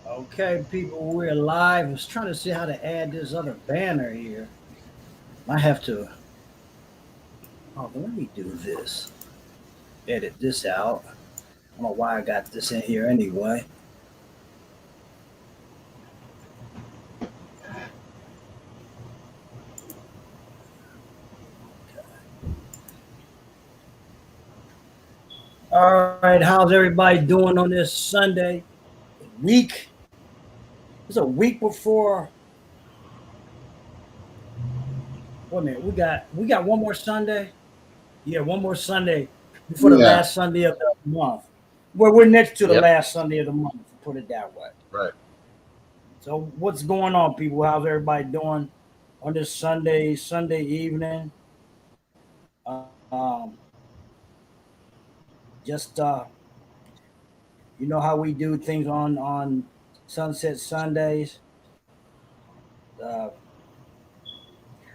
Okay, people, we're live. I was trying to see how to add this other banner here. I have to. Oh, let me do this. Edit this out. I don't know why I got this in here anyway. All right, how's everybody doing on this Sunday week? It's a week before. Wait a minute, we got one more Sunday. Yeah, one more Sunday before the Yeah, last Sunday of the month. Well, we're next to the yep, last Sunday of the month. Put it that way. right. So what's going on, people? How's everybody doing on this Sunday evening? Um, just you know how we do things on Sunset Sundays. Uh,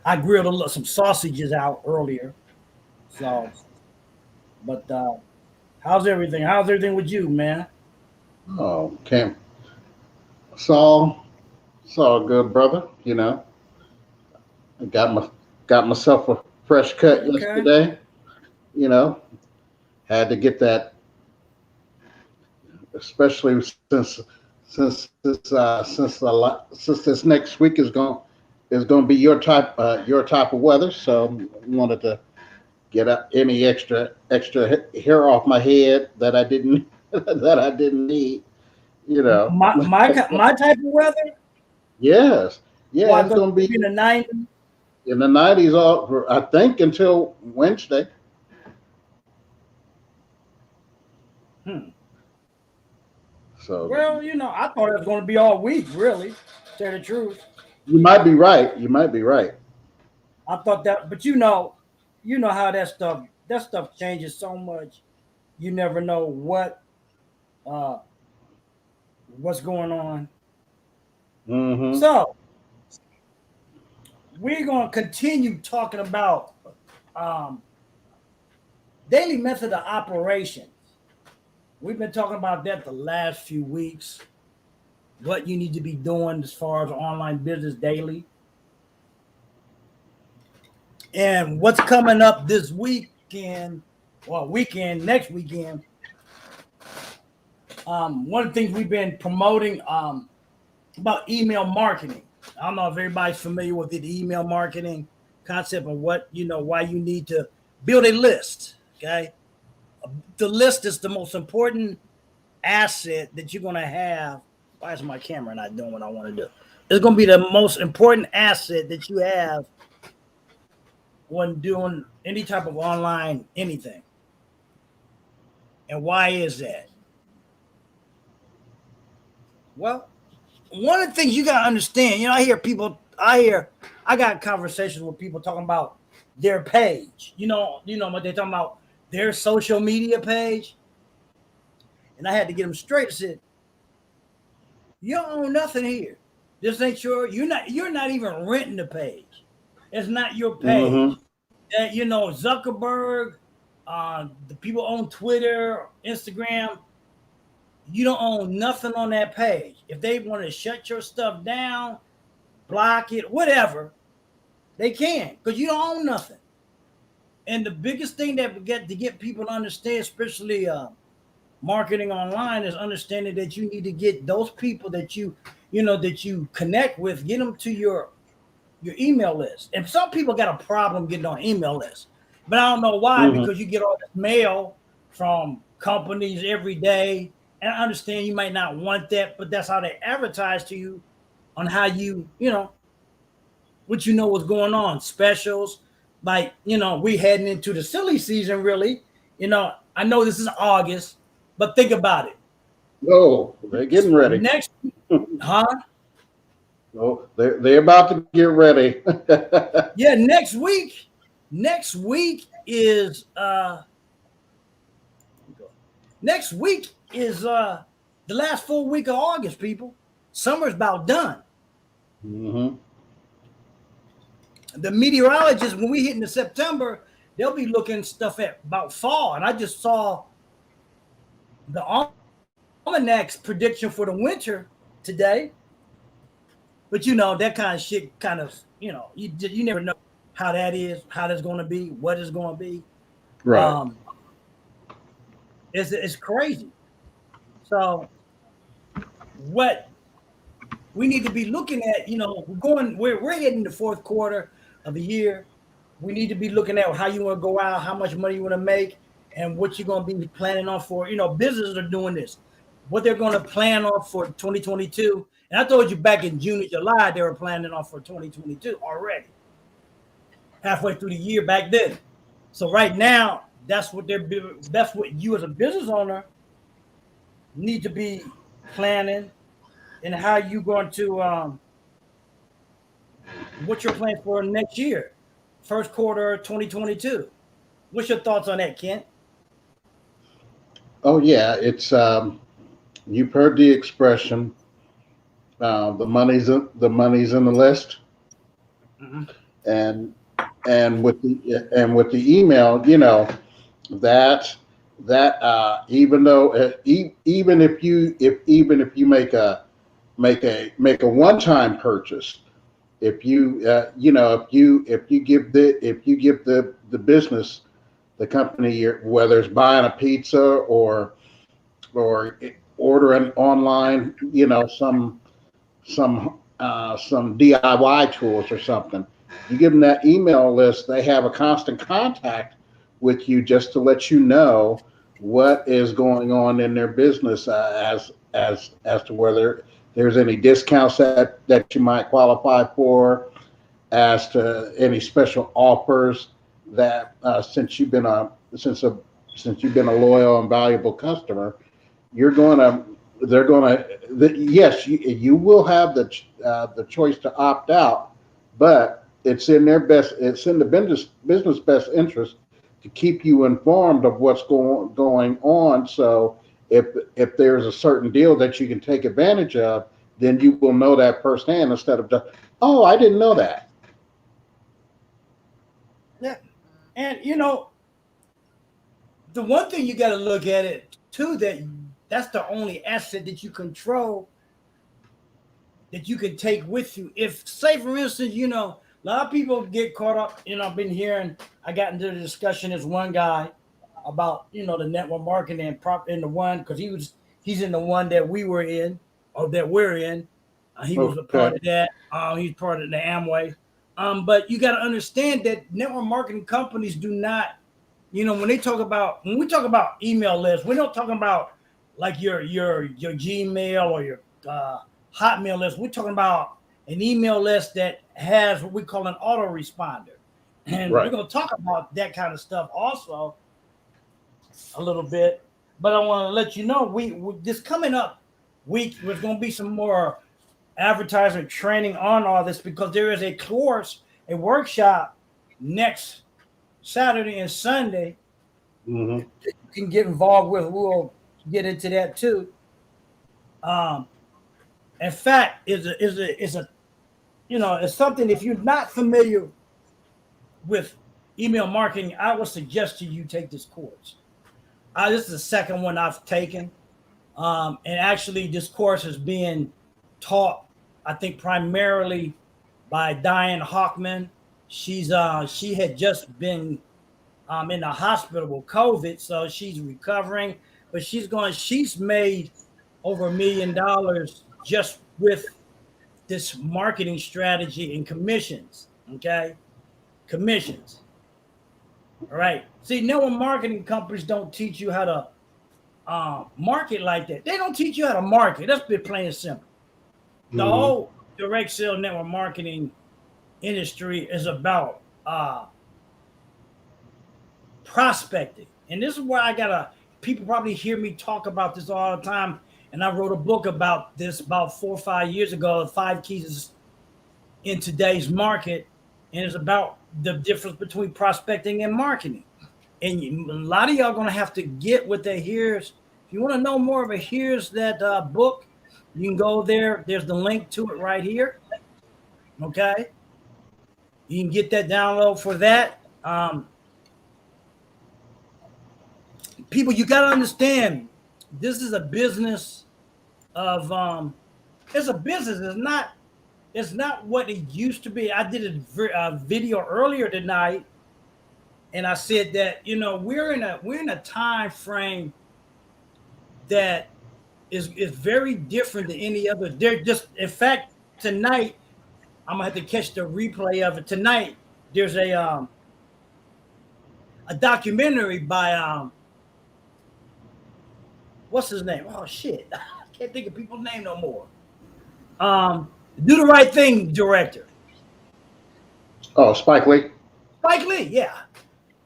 I grilled some sausages out earlier. So, but how's everything? How's everything with you, man? Oh, okay. So, so good, brother. I got myself a fresh cut Okay. yesterday. You know, had to get that, especially since this next week is going to be your type of weather. So, wanted to get up any extra hair off my head that I didn't that I didn't need. You know. My type of weather. Yes. Yeah, Why? it's Because going to it's be in the 90s. in the 90s all I think until Wednesday. Hmm. So Well, I thought it was going to be all week. Really, to tell the truth. you might be right. You might be right. I thought that, but you know how that stuff changes so much. You never know uh what's going on. Mm-hmm. So we're gonna continue talking about um daily method of operations. We've been talking about that the last few weeks. What you need to be doing as far as online business daily, and what's coming up this weekend. Well, weekend next weekend. One of the things we've been promoting about email marketing. I don't know if everybody's familiar with the email marketing concept and what why you need to build a list. Okay, the list is the most important asset that you're going to have. Why is my camera not doing what I want to do? It's going to be the most important asset that you have when doing any type of online anything. And why is that? Well, one of the things you gotta understand, I got conversations with people talking about their page. What they're talking about, their social media page. And I had to get them straight. I said, you don't own nothing here. This ain't you're not even renting the page. It's not your Mm-hmm. page. Zuckerberg, the people on Twitter, Instagram, you don't own nothing on that page. If they want to shut your stuff down, block it, whatever, they can because you don't own nothing. And the biggest thing that we get to get people to understand, especially marketing online, is understanding that you need to get those people that you connect with, get them to your email list. And some people got a problem getting on email lists, but I don't know why, Mm-hmm. because you get all this mail from companies every day. And I understand you might not want that, but that's how they advertise to you on how what what's going on, specials. Like, we heading into the silly season, really. I know this is August, but think about it. Oh, they're getting ready. Next, huh? Oh, they're about to get ready. Yeah, next week is the last full week of August, people. Summer's about done. Mm-hmm. The meteorologists, when we hit into September, they'll be looking stuff at about fall. And I just saw the almanac's prediction for the winter. today. But you know, that kind of shit kind of, you never know how that is, how that's going to be, what it's going to be. Right. Um, it's crazy. So what we need to be looking at, we're hitting the fourth quarter of the year. We need to be looking at how you want to go out, how much money you want to make, and what you're going to be planning on for. Businesses are doing this, what they're going to plan on for 2022. And I told you back in June and July, they were planning on for 2022 already, halfway through the year back then. So right now, that's what you as a business owner need to be planning, and how you going to what's your plan for next year, first quarter 2022. What's your thoughts on that, Kent? Oh yeah, it's you've heard the expression, the money's in the list, Mm-hmm. and with the email, that even though even if you make a one time purchase, if you if you give the business, the company, whether it's buying a pizza or ordering online, some DIY tools or something. You give them that email list, they have a constant contact with you just to let you know what is going on in their business, as to whether there's any discounts that you might qualify for, as to any special offers that, since you've been a loyal and valuable customer, you're going to they're going to yes, you will have the choice to opt out, but it's in the business best interest to keep you informed of what's going on. So if there's a certain deal that you can take advantage of, then you will know that firsthand, instead of just, oh, I didn't know that. Yeah, and the one thing you got to look at it too, that's the only asset that you control, that you can take with you. If, say, for instance, a lot of people get caught up. I've been hearing. I got into the discussion as one guy about the network marketing and prop in the one, because he's in the one that we were in, or that we're in. He was a part Okay. of that. He's part of the Amway. But you got to understand that network marketing companies do not, when we talk about email lists, we're not talking about like your Gmail or your Hotmail list. We're talking about an email list that has what we call an autoresponder, and we're Right. going to talk about that kind of stuff also a little bit. But I want to let you know, we this coming up week, there's going to be some more advertisement training on all this, because there is a course, a workshop next Saturday and Sunday Hmm. you can get involved with. We'll get into that too. Um, in fact, it's something, if you're not familiar with email marketing, I would suggest to you take this course. This is the second one I've taken. And actually, this course is being taught, I think, primarily by Diane Hockman. She had just been in the hospital with COVID, so she's recovering. But she's made over $1 million just with this marketing strategy and commissions. Okay, commissions. All right. See, network marketing companies don't teach you how to market like that. They don't teach you how to market. That's been plain and simple. The Hmm. whole direct sale network marketing industry is about prospecting. And this is where people probably hear me talk about this all the time. And I wrote a book about this about 4 or 5 years ago, 5 keys in today's market. And it's about the difference between prospecting and marketing. And a lot of y'all going to have to get with that. If you want to know more of it, here's that book. You can go there. There's the link to it right here. Okay. You can get that download for that. People, you got to understand, this is a business of It's a business. It's not what it used to be. I did a video earlier tonight, and I said that we're in a time frame that is very different than any other. They're just, in fact, tonight I'm gonna have to catch the replay of it. Tonight there's a documentary by what's his name? Oh shit, I can't think of people's name no more. Do the Right Thing director. Oh, Spike Lee. Spike Lee, yeah.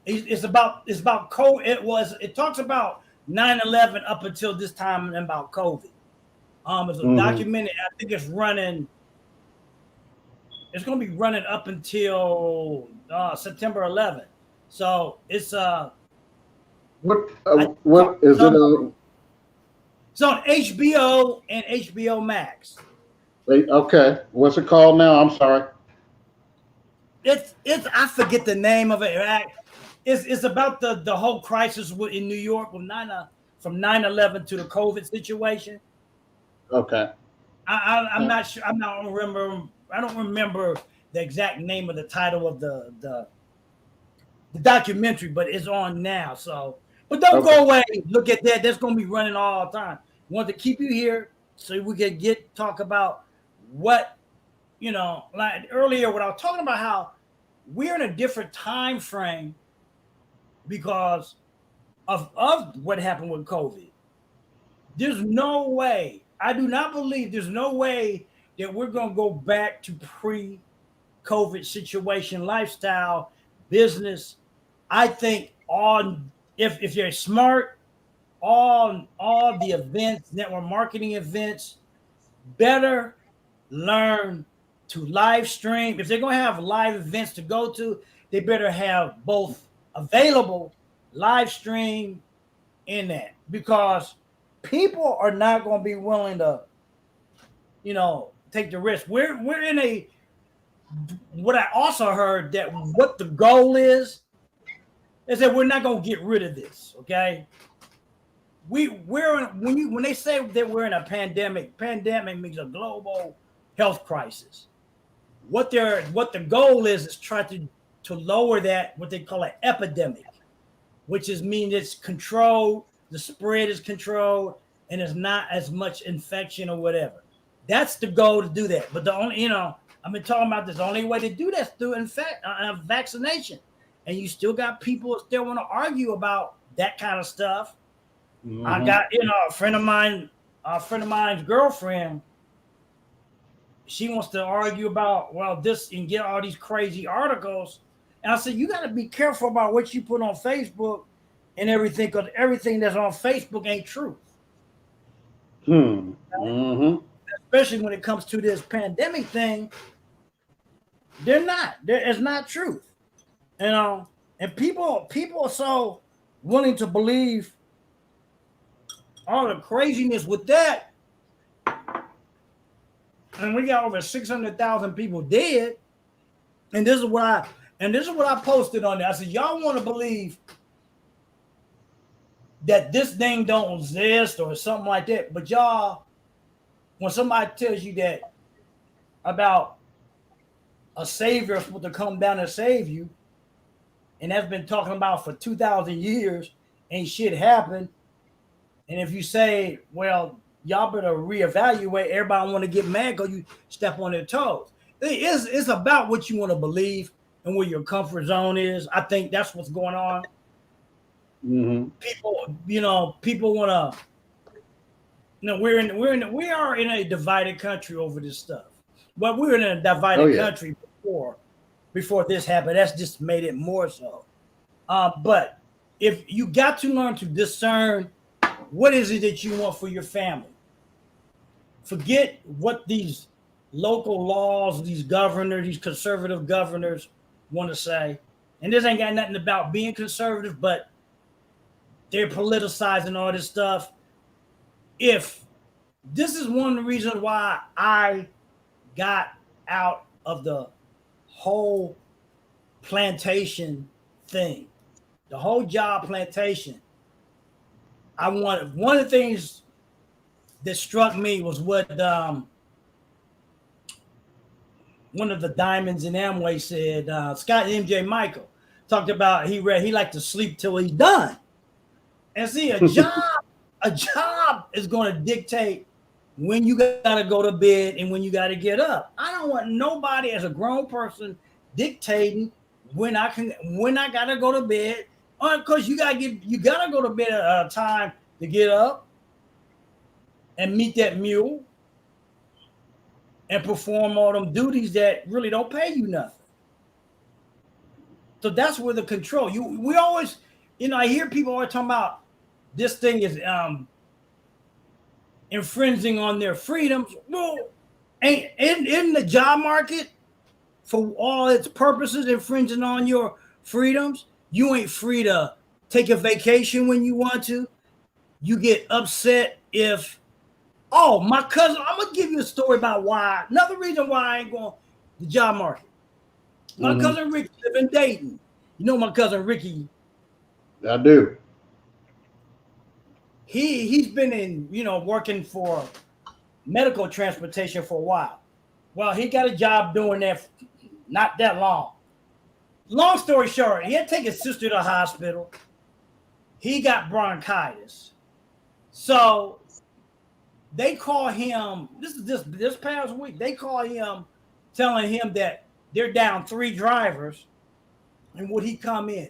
It's about COVID. It talks about 9/11 up until this time and about COVID. It's a documentary. I think it's running. It's going to be running up until September 11th. So it's What is it? It's on HBO and HBO Max. Okay, what's it called now? I'm sorry. It's I forget the name of it. It's about the whole crisis in New York from 9/11 to the COVID situation. Okay. I'm not sure. I don't remember the exact name of the title of the documentary, but it's on now. So, but don't go away. Look at that. That's going to be running all the time. Want to keep you here so we can talk about what like earlier when I was talking about how we're in a different time frame because of what happened with COVID. There's no way. I do not believe there's no way that we're going to go back to pre-COVID situation, lifestyle, business. I think if you're smart, all the events, network marketing events, better learn to live stream. If they're going to have live events to go to, they better have both available live stream in that, because people are not going to be willing to, take the risk. We're in what I also heard that what the goal is that we're not going to get rid of this. Okay. When they say that we're in a pandemic means a global health crisis. What the goal is try to lower that, what they call an epidemic, which means it's controlled, the spread is controlled, and there's not as much infection or whatever. That's the goal to do that. But the only, I've been talking about this. The only way to do that is through vaccination. And you still got people who still want to argue about that kind of stuff. Mm-hmm. I got, a friend of mine's girlfriend. She wants to argue about, this and get all these crazy articles. And I said, you got to be careful about what you put on Facebook and everything, because everything that's on Facebook ain't truth. Mm-hmm. Especially when it comes to this pandemic thing, they're not. It's not truth. And people are so willing to believe all the craziness with that. And we got over 600,000 people dead. And this is what I posted on there. I said, y'all want to believe that this thing don't exist or something like that, but y'all, when somebody tells you that about a savior supposed to come down and save you, and that's been talking about for 2,000 years, ain't shit happened. And if you say, well, y'all better reevaluate, everybody want to get mad because you step on their toes. It's about what you want to believe and where your comfort zone is. I think that's what's going on. Mm-hmm. People want to. We are in a divided country over this stuff. But we were in a divided country before this happened. That's just made it more so. But if you got to learn to discern what is it that you want for your family. Forget what these local laws, these governors, these conservative governors want to say. And this ain't got nothing about being conservative, but they're politicizing all this stuff. If this is one of the reasons why I got out of the whole plantation thing, the whole job plantation. One of the things that struck me was what one of the diamonds in Amway said, Scott MJ Michael talked about he liked to sleep till he's done. And see, a job is going to dictate when you got to go to bed and when you got to get up. I don't want nobody as a grown person dictating when I got to go to bed. Because you got to go to bed at a time to get up and meet that mule and perform all them duties that really don't pay you nothing. So that's where the control. We always, I hear people always talking about this thing is infringing on their freedoms. Well, ain't in the job market for all its purposes infringing on your freedoms. You ain't free to take a vacation when you want to. You get upset if, my cousin, I'm gonna give you a story about why. Another reason why I ain't going the job market. My cousin Ricky live in Dayton. You know my cousin Ricky. I do. He's been in, working for medical transportation for a while. Well, he got a job doing that not that long. Long story short, he had to take his sister to the hospital. He got bronchitis. So they call him, this past week, they call him telling him that they're down 3 drivers and would he come in?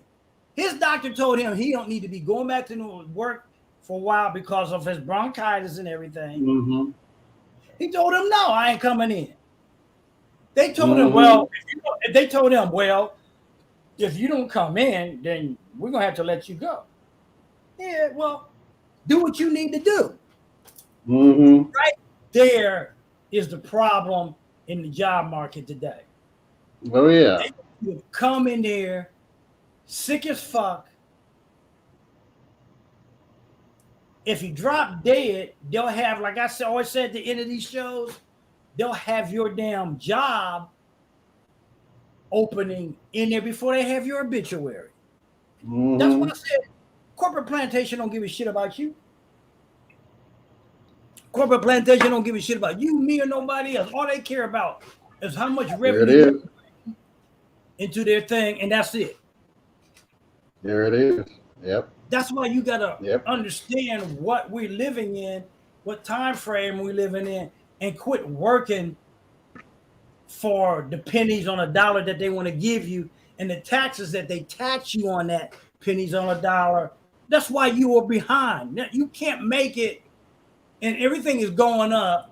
His doctor told him he don't need to be going back to work for a while because of his bronchitis and everything. Mm-hmm. He told him, no, I ain't coming in. They told him, well, if you don't come in, then we're going to have to let you go. Yeah, well, do what you need to do. Mm-hmm. Right there is the problem in the job market today. Oh, yeah. You come in there sick as fuck. If you drop dead, they'll have, like I always said at the end of these shows, they'll have your damn job opening in there before they have your obituary. Mm-hmm. That's what I said. Corporate plantation don't give a shit about you. Corporate plantation don't give a shit about you, me, or nobody else. All they care about is how much revenue into their thing, and that's it. There it is. Yep. That's why you gotta understand what we're living in, what time frame we're living in, and quit working for the pennies on a dollar that they want to give you and the taxes that they tax you on that pennies on a dollar. That's why you are behind. You can't make it, and everything is going up.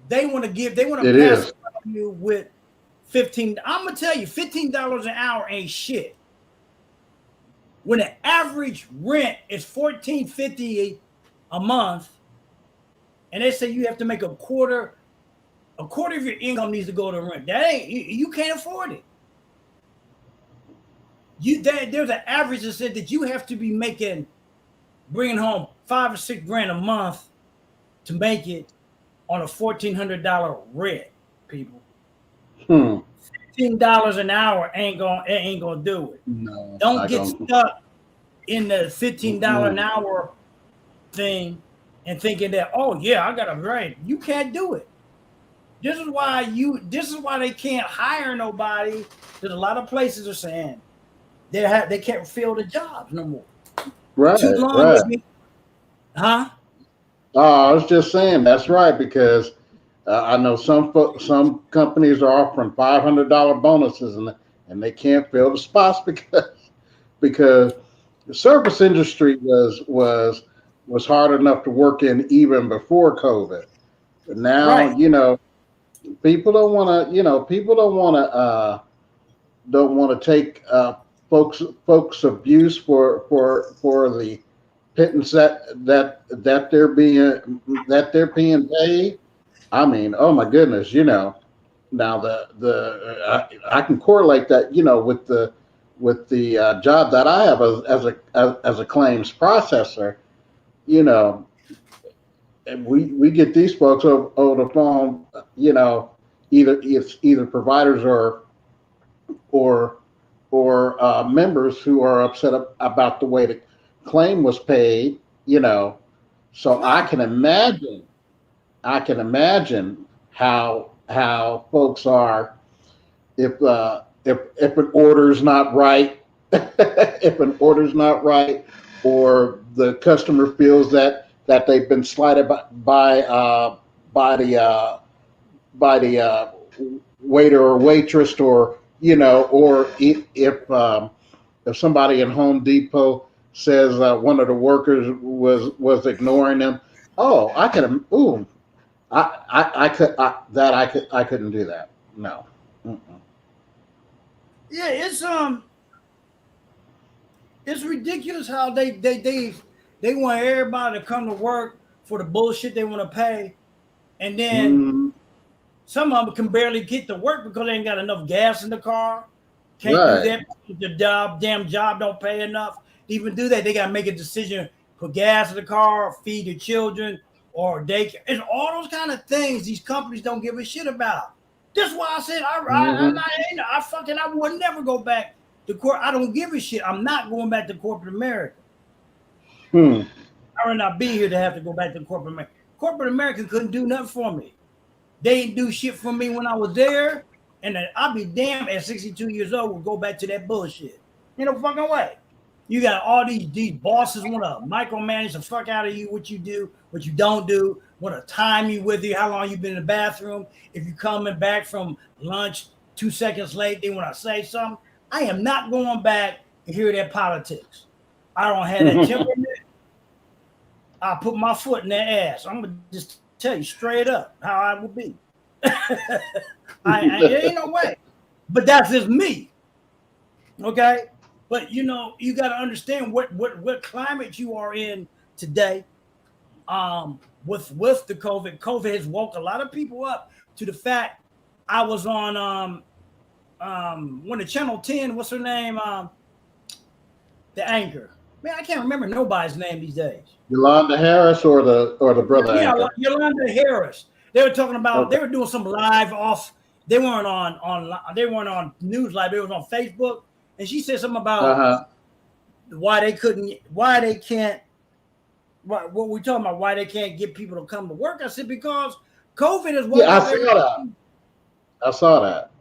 They want to pass you with $15. I'm gonna tell you, $15 an hour ain't shit. When the average rent is $14.50 a month, and they say you have to make a quarter of your income needs to go to rent. That ain't, you can't afford it. There's an average that said that you have to be bringing home $5 or $6 grand a month to make it on a $1,400 rent, people. $15 an hour ain't gonna do it. No, don't get stuck in the $15 an hour thing and thinking that, oh yeah, I got a rent. You can't do it. This is why they can't hire nobody, because a lot of places are saying they can't fill the jobs no more. Right. Too long. Huh? I was just saying that's right, because I know some companies are offering $500 bonuses and they can't fill the spots because the service industry was hard enough to work in even before COVID. But now, people don't want to take folks abuse for the pittance that they're being paid. I mean, oh my goodness, now I can correlate that, with the job that I have as a claims processor, and we get these folks over the phone, either providers or members who are upset about the way the claim was paid, So I can imagine how how folks are if an order's not right, if an order's not right, or the customer feels that they've been slighted by the by the waiter or waitress, or or if somebody in Home Depot says one of the workers was ignoring them. Oh, I can. Ooh, I couldn't do that. No. Mm-mm. Yeah, it's ridiculous how they want everybody to come to work for the bullshit they want to pay, and then Mm, some of them can barely get to work because they ain't got enough gas in the car. Can't do right. that. The damn job don't pay enough to even do that. They got to make a decision: put gas in the car, feed the children, or daycare. It's all those kind of things these companies don't give a shit about. That's why I said Hmm. I would never go back to court. I don't give a shit. I'm not going back to corporate America. Hmm. I would not be here to have to go back to corporate America. Corporate America couldn't do nothing for me. They didn't do shit for me when I was there, and I'll be damned at 62 years old will go back to that bullshit. You know, fucking way. You got all these bosses want to micromanage the fuck out of you, what you do, what you don't do, want to time you with you, how long you've been in the bathroom. If you're coming back from lunch 2 seconds late, they want to say something. I am not going back to hear that politics. I don't have that temperament. I'll put my foot in their ass. I'm gonna just tell you straight up how I will be. It ain't no way. But that's just me. Okay. But you got to understand what climate you are in today. With the COVID, COVID has woke a lot of people up to the fact. I was on one of Channel 10. What's her name? The anchor. Man, I can't remember nobody's name these days. Yolanda Harris or the brother Yeah, anchor. Yolanda Harris. They were talking about. Okay. They were doing some live off. They weren't on. They weren't on news live. It was on Facebook, and she said something Uh about huh. why they couldn't, why they can't. What we talking about? Why they can't get people to come to work? I said because COVID has woke Yeah, I up saw that. everybody. I saw that.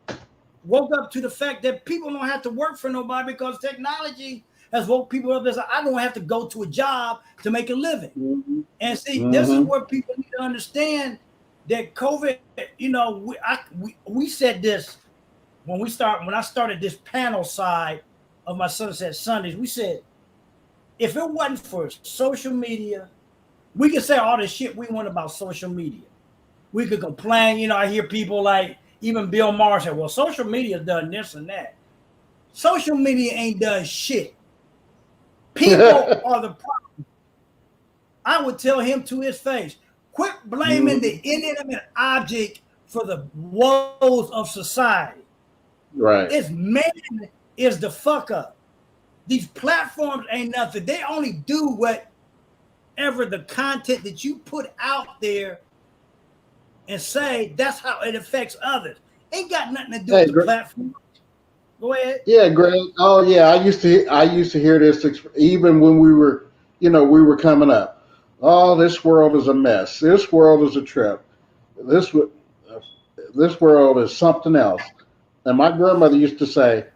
Woke up to the fact that people don't have to work for nobody because technology has woke people up. As I don't have to go to a job to make a living. Hmm. And see, this is Hmm. where people need to understand that COVID. We said this when I started this panel side of my Sunset Sundays. We said if it wasn't for social media, we could say all the shit we want about social media. We could complain. I hear people like even Bill Maher said, "Well, social media done this and that." Social media ain't done shit. People are the problem. I would tell him to his face, quit blaming Hmm. the inanimate object for the woes of society. Right. It's man is the fuck up. These platforms ain't nothing. They only do whatever the content that you put out there and say that's how it affects others. Ain't got nothing to do with Hey, the platform. Go ahead. yeah, Greg. Oh, yeah. I used to hear this even when we were coming up. Oh, this world is a mess. This world is a trip. This wo- this world is something else. And my grandmother used to say,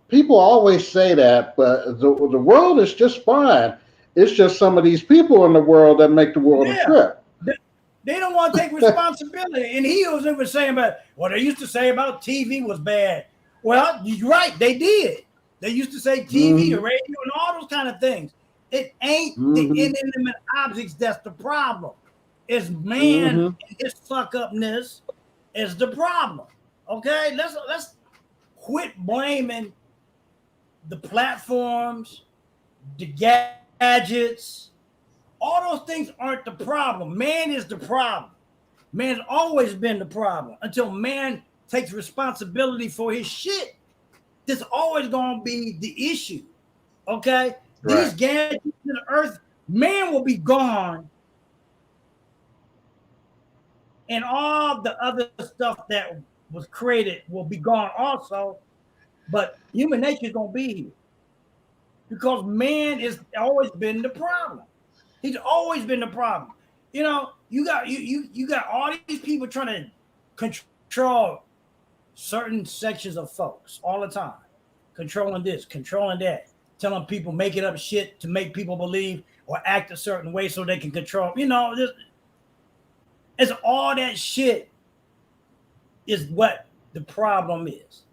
people always say that, but the world is just fine. It's just some of these people in the world that make the world a Yeah. trip. They don't want to take responsibility. And he was even saying about what they used to say about TV was bad. Well, you're right, they did. They used to say TV, the Hmm. radio, and all those kind of things. It ain't the Hmm. inanimate objects that's the problem. It's man Hmm. and his fuck upness is the problem. Okay, let's quit blaming the platforms, the gadgets. All those things aren't the problem. Man is the problem. Man's always been the problem until man takes responsibility for his shit. There's always going to be the issue. Okay? These Right. gadgets in the earth, man will be gone, and all the other stuff that was created will be gone also. But human nature is going to be here because man has always been the problem. He's always been the problem. You got all these people trying to control certain sections of folks all the time, controlling this, controlling that, telling people, making up shit to make people believe or act a certain way so they can control. It's all that shit is what the problem is.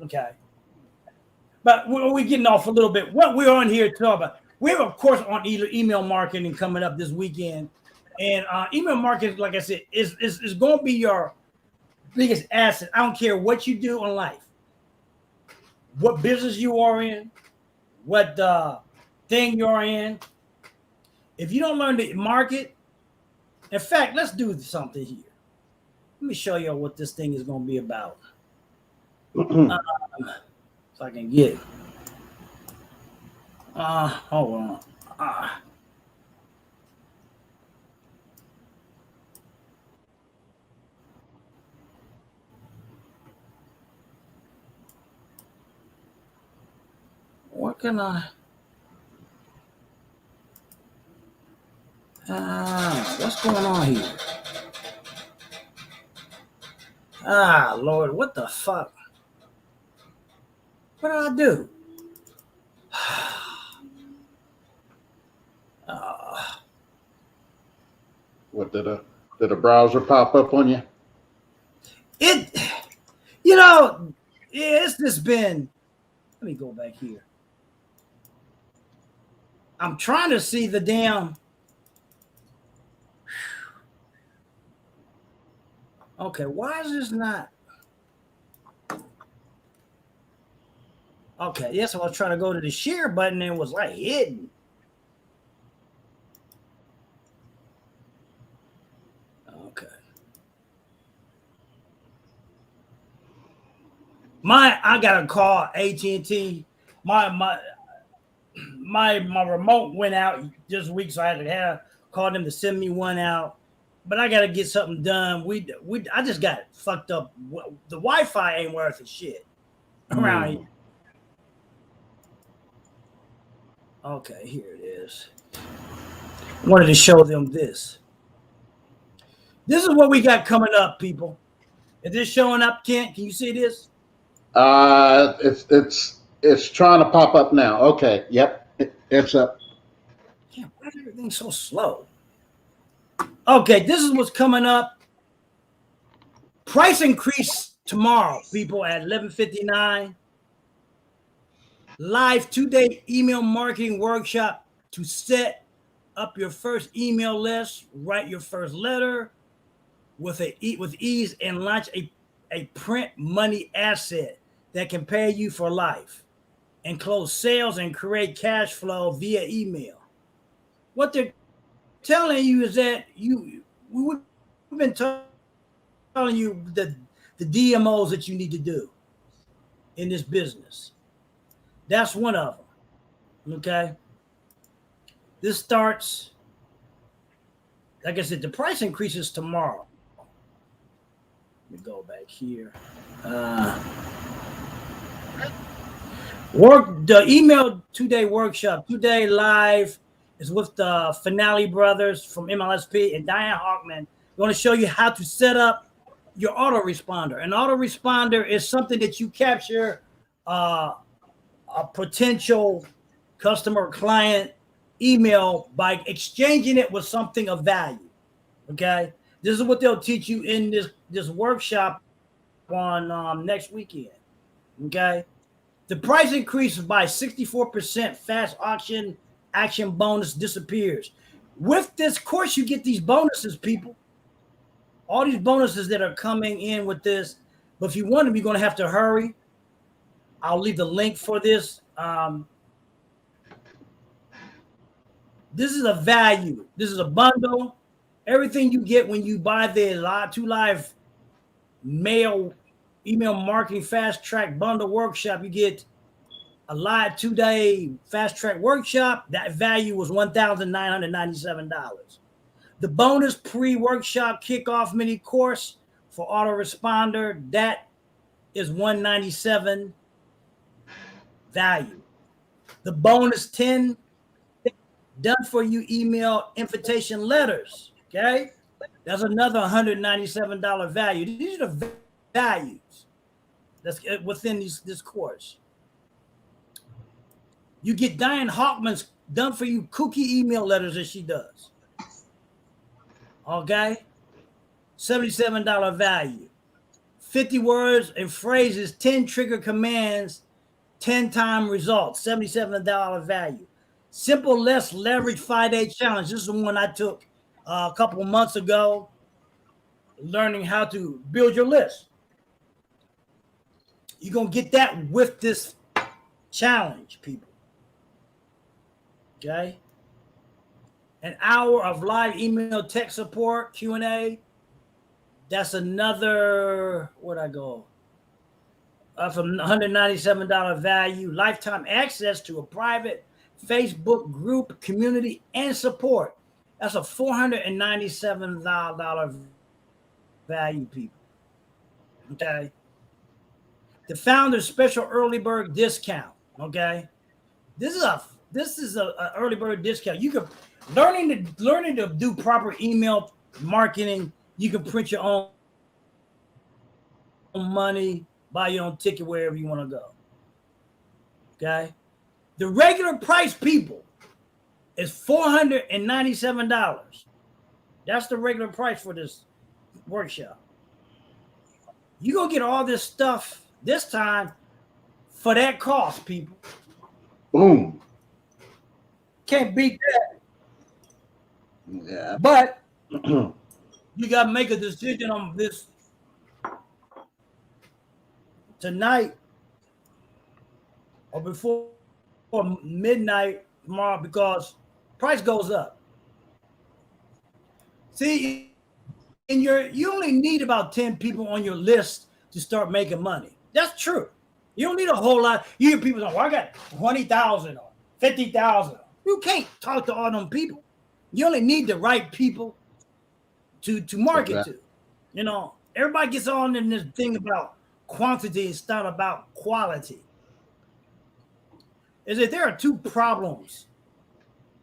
Okay. But we're getting off a little bit. What we're on here to talk about, we're of course on email marketing coming up this weekend. And email marketing, like I said, is going to be your biggest asset. I don't care what you do in life, what business you are in, what thing you're in. If you don't learn to market, in fact, let's do something here. Let me show you what this thing is going to be about. So I can get. Hold on. What can I? What's going on here? Lord, what the fuck? What did I do? What did a browser pop up on you? It's just been. Let me go back here. I'm trying to see the damn. Okay, why is this not? Okay, yes, I was trying to go to the share button and it was like hidden. Okay. I got a call AT&T. My remote went out this week, so I had to call them to send me one out. But I got to get something done. I just got fucked up. The Wi-Fi ain't worth a shit around here. Okay, here it is. I wanted to show them this. This is what we got coming up, people. Is this showing up, Kent? Can you see this? It's trying to pop up now. Okay, yep, it's up. Yeah, why is everything so slow? Okay, this is what's coming up. Price increase tomorrow, people, at 11:59. Live 2-day email marketing workshop to set up your first email list, write your first letter with ease, and launch a print money asset that can pay you for life and close sales and create cash flow via email. What they're telling you is that we've been telling you the DMOs that you need to do in this business. That's one of them. Okay. This starts, like I said, the price increases tomorrow. Let me go back here. The email 2-day workshop, 2-day live is with the Finale brothers from MLSP and Diane Hawkman. We're going to show you how to set up your autoresponder. An autoresponder is something that you capture a potential customer or client email by exchanging it with something of value. Okay, this is what they'll teach you in this workshop on next weekend. Okay, the price increases by 64%. Fast auction action bonus disappears. With this course, you get these bonuses, people. All these bonuses that are coming in with this. But if you want them, you're going to have to hurry. I'll leave the link for this. This is a value. This is a bundle. Everything you get when you buy the live email marketing fast track bundle workshop, you get a live 2-day fast track workshop. That value was $1,997. The bonus pre-workshop kickoff mini course for autoresponder, that is $197 value. The bonus 10 done for you email invitation letters. Okay. That's another $197 value. These are the values that's within this course. You get Diane Hoffman's done for you kooky email letters that she does. Okay? $77 value. 50 words and phrases, 10 trigger commands, 10-time results, $77 value. Simple, less leverage 5-day challenge. This is the one I took a couple of months ago, learning how to build your list. You're going to get that with this challenge, people. Okay? An hour of live email tech support, Q&A. That's another, where'd I go? From $197 value. Lifetime access to a private Facebook group, community, and support. That's a $497 value, people. Okay? The founder's special early bird discount. Okay? This is a early bird discount. You can learning to do proper email marketing. You can print your own money, buy your own ticket wherever you want to go. Okay, the regular price, people, is $497. That's the regular price for this workshop. You gonna get all this stuff this time for that cost, people. Boom. Can't beat that. Yeah. But you got to make a decision on this tonight or before midnight tomorrow, because price goes up. See, you only need about 10 people on your list to start making money. That's true. You don't need a whole lot. You hear people say, well, I got 20,000 or 50,000. You can't talk to all them people. You only need the right people to market to. You know, everybody gets on in this thing about quantity instead about quality. Is that there are two problems.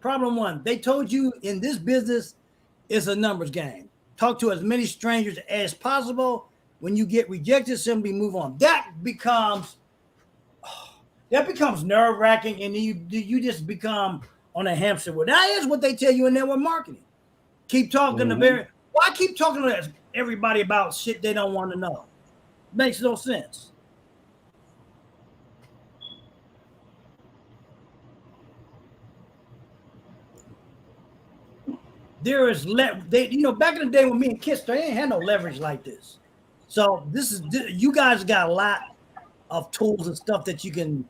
Problem one, they told you in this business it's a numbers game. Talk to as many strangers as possible. When you get rejected, simply move on. That becomes nerve-wracking, and you just become on a hamster wheel. That is what they tell you in network marketing. Keep talking to why keep talking to everybody about shit they don't want to know? Makes no sense. There is back in the day when me and Kiss, they ain't had no leverage like this. So you guys got a lot of tools and stuff that you can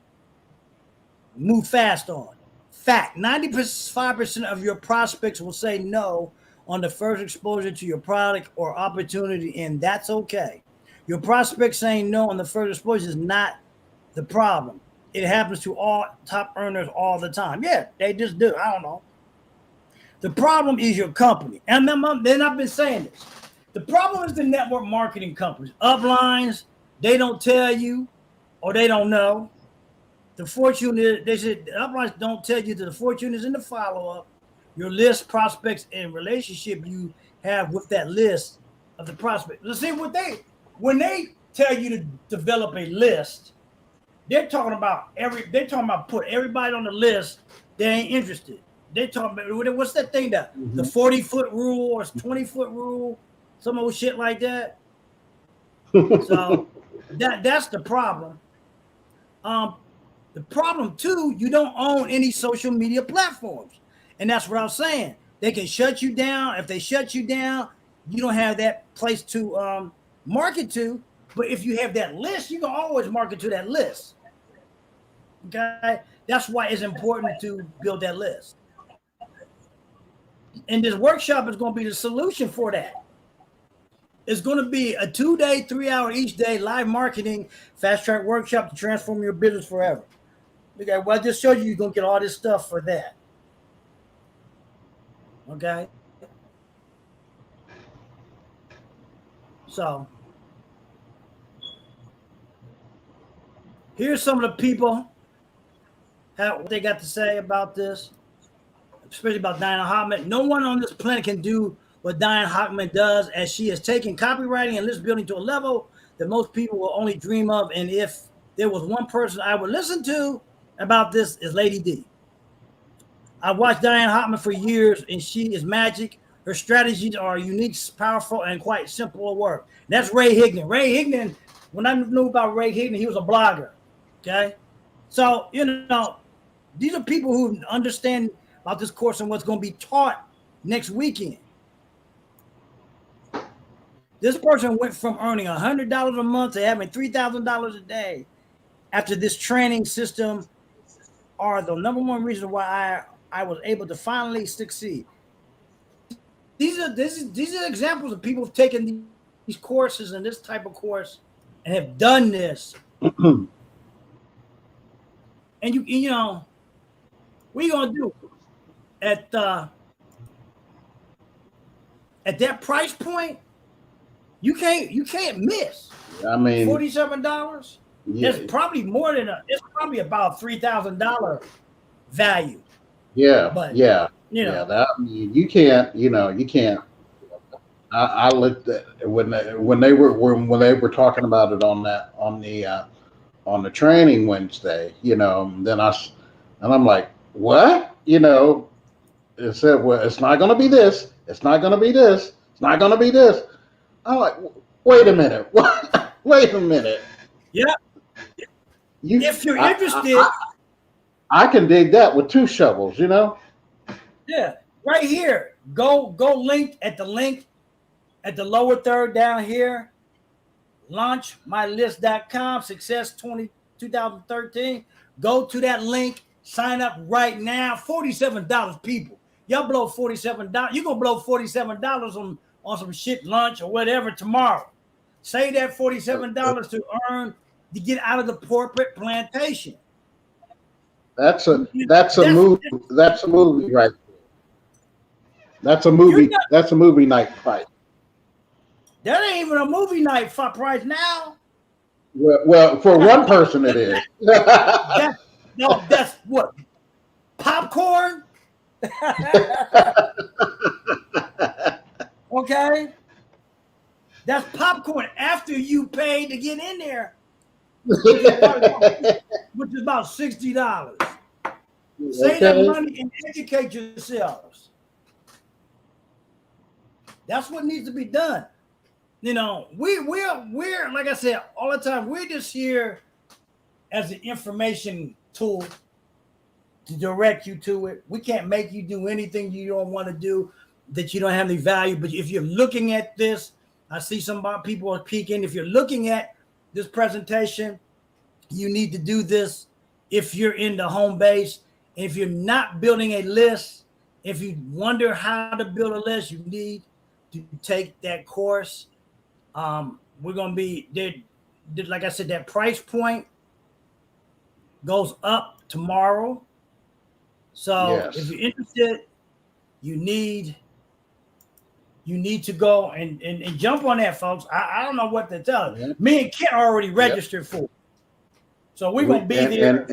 move fast on. Fact, 95% of your prospects will say no on the first exposure to your product or opportunity, and that's okay. Your prospect saying no on the first exposure is not the problem. It happens to all top earners all the time. Yeah, they just do. I don't know. The problem is your company. And then I've been saying this. The problem is the network marketing companies. Uplines, they don't tell you or they don't know. The fortune is, they said, the uplines don't tell you that the fortune is in the follow-up. Your list, prospects, and relationship you have with that list of the prospect. Let's see when they tell you to develop a list, they're talking about put everybody on the list. They ain't interested. They talking about what's that thing that the 40-foot rule or 20-foot rule, some old shit like that. So that's the problem. The problem too, you don't own any social media platforms, and that's what I'm saying. They can shut you down. If they shut you down, you don't have that place to market to. But if you have that list, you can always market to that list. Okay, that's why it's important to build that list. And this workshop is going to be the solution for that. It's going to be a 2-day, 3-hour each day live marketing fast track workshop to transform your business forever. Okay, well, I just showed you you're going to get all this stuff for that. Okay. So here's some of the people, what they got to say about this, especially about Diana Hoffman. No one on this planet can do what Diane Hockman does, as she has taken copywriting and list building to a level that most people will only dream of. And if there was one person I would listen to about this, is Lady D. I've watched Diane Hockman for years, and she is magic. Her strategies are unique, powerful, and quite simple to work. That's Ray Higdon. Ray Higdon, when I knew about Ray Higdon, he was a blogger. Okay. So, these are people who understand about this course and what's going to be taught next weekend. This person went from earning $100 a month to having $3,000 a day after this training system are the number one reason why I was able to finally succeed. These are examples of people who've taken these courses and this type of course and have done this. And you know, what are you gonna do at that price point? You can't miss. I mean, $47. Yeah. It's probably more than it's probably about $3,000 value. Yeah, But yeah, yeah, that you can't, you can't. I looked at when they were talking about it on the training Wednesday, then I'm like, what? It said, well, it's not going to be this, it's not going to be this, it's not going to be this. I'm like, wait a minute, what? Wait a minute. Yeah. If you're interested, I can dig that with 2 shovels, Yeah, right here. Go link at the lower third down here. Launchmylist.com, success 2013. Go to that link, sign up right now. $47, people. Y'all blow $47. You're gonna blow $47 on some shit lunch or whatever tomorrow. Save that $47 to get out of the corporate plantation. That's a movie right there. That's a movie night price. That ain't even a movie night price now. Well, for one person it is. That's what? Popcorn? Okay. That's popcorn after you pay to get in there, which is about $60. Save that money and educate yourselves. That's what needs to be done. We're like I said all the time, we're just here as an information tool to direct you to it. We can't make you do anything you don't want to do that you don't have any value. But if you're looking at this, I see some people are peeking. If you're looking at this presentation, you need to do this. If you're in the home base, if you're not building a list, if you wonder how to build a list, you need to take that course. We're going to be there. Like I said, that price point goes up tomorrow. So if you're interested, you need to go and jump on that, folks. I don't know what to tell you. Me and Kent already registered for it. So we're going to be there.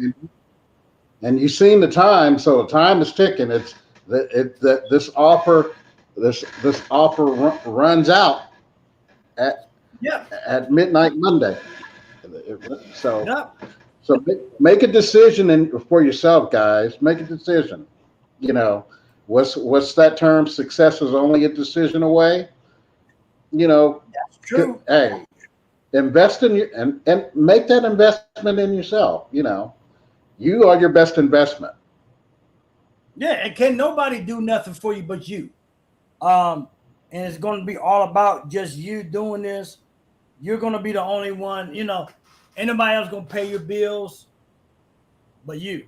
And you've seen the time, so the time is ticking. This offer runs out at midnight Monday. So make a decision for yourself, guys. Make a decision. What's that term? Success is only a decision away. That's true. Hey, invest in you and make that investment in yourself. You are your best investment. Yeah, and can nobody do nothing for you but you. And it's going to be all about just you doing this. You're going to be the only one, ain't nobody else going to pay your bills but you.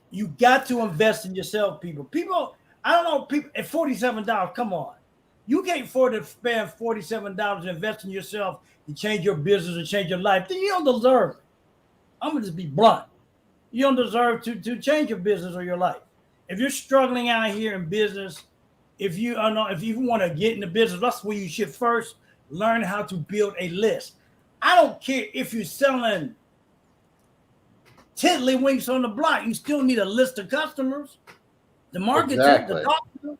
You got to invest in yourself, people. People, I don't know, people at $47, come on. You can't afford to spend $47 to invest in yourself to change your business and change your life. Then you don't deserve it. I'm going to just be blunt. You don't deserve to change your business or your life. If you're struggling out here in business, if you want to get into business, that's where you should first learn how to build a list. I don't care if you're selling tiddlywinks on the block. You still need a list of customers, the market, the doctor.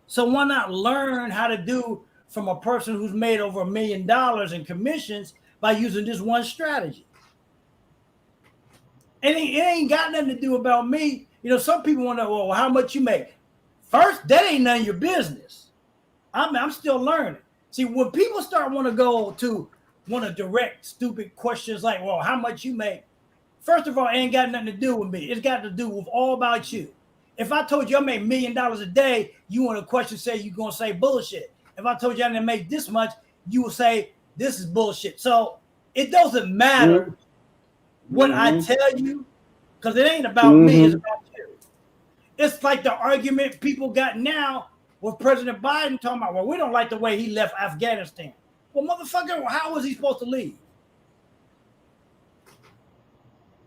So why not learn how to do from a person who's made over $1 million in commissions by using this one strategy? It ain't got nothing to do about me. You know, some people want to know, well, how much you make. First, that ain't none of your business. I'm still learning. See, when people start want to direct stupid questions like, well, how much you make? First of all, it ain't got nothing to do with me. It's got to do with all about you. If I told you I make $1 million a day, you want a question say you're gonna say bullshit. If I told you I didn't make this much, you will say this is bullshit. So it doesn't matter what I tell you, because it ain't about me, it's about you. It's like the argument people got now with President Biden talking about, well, we don't like the way he left Afghanistan. Well, motherfucker, how was he supposed to leave?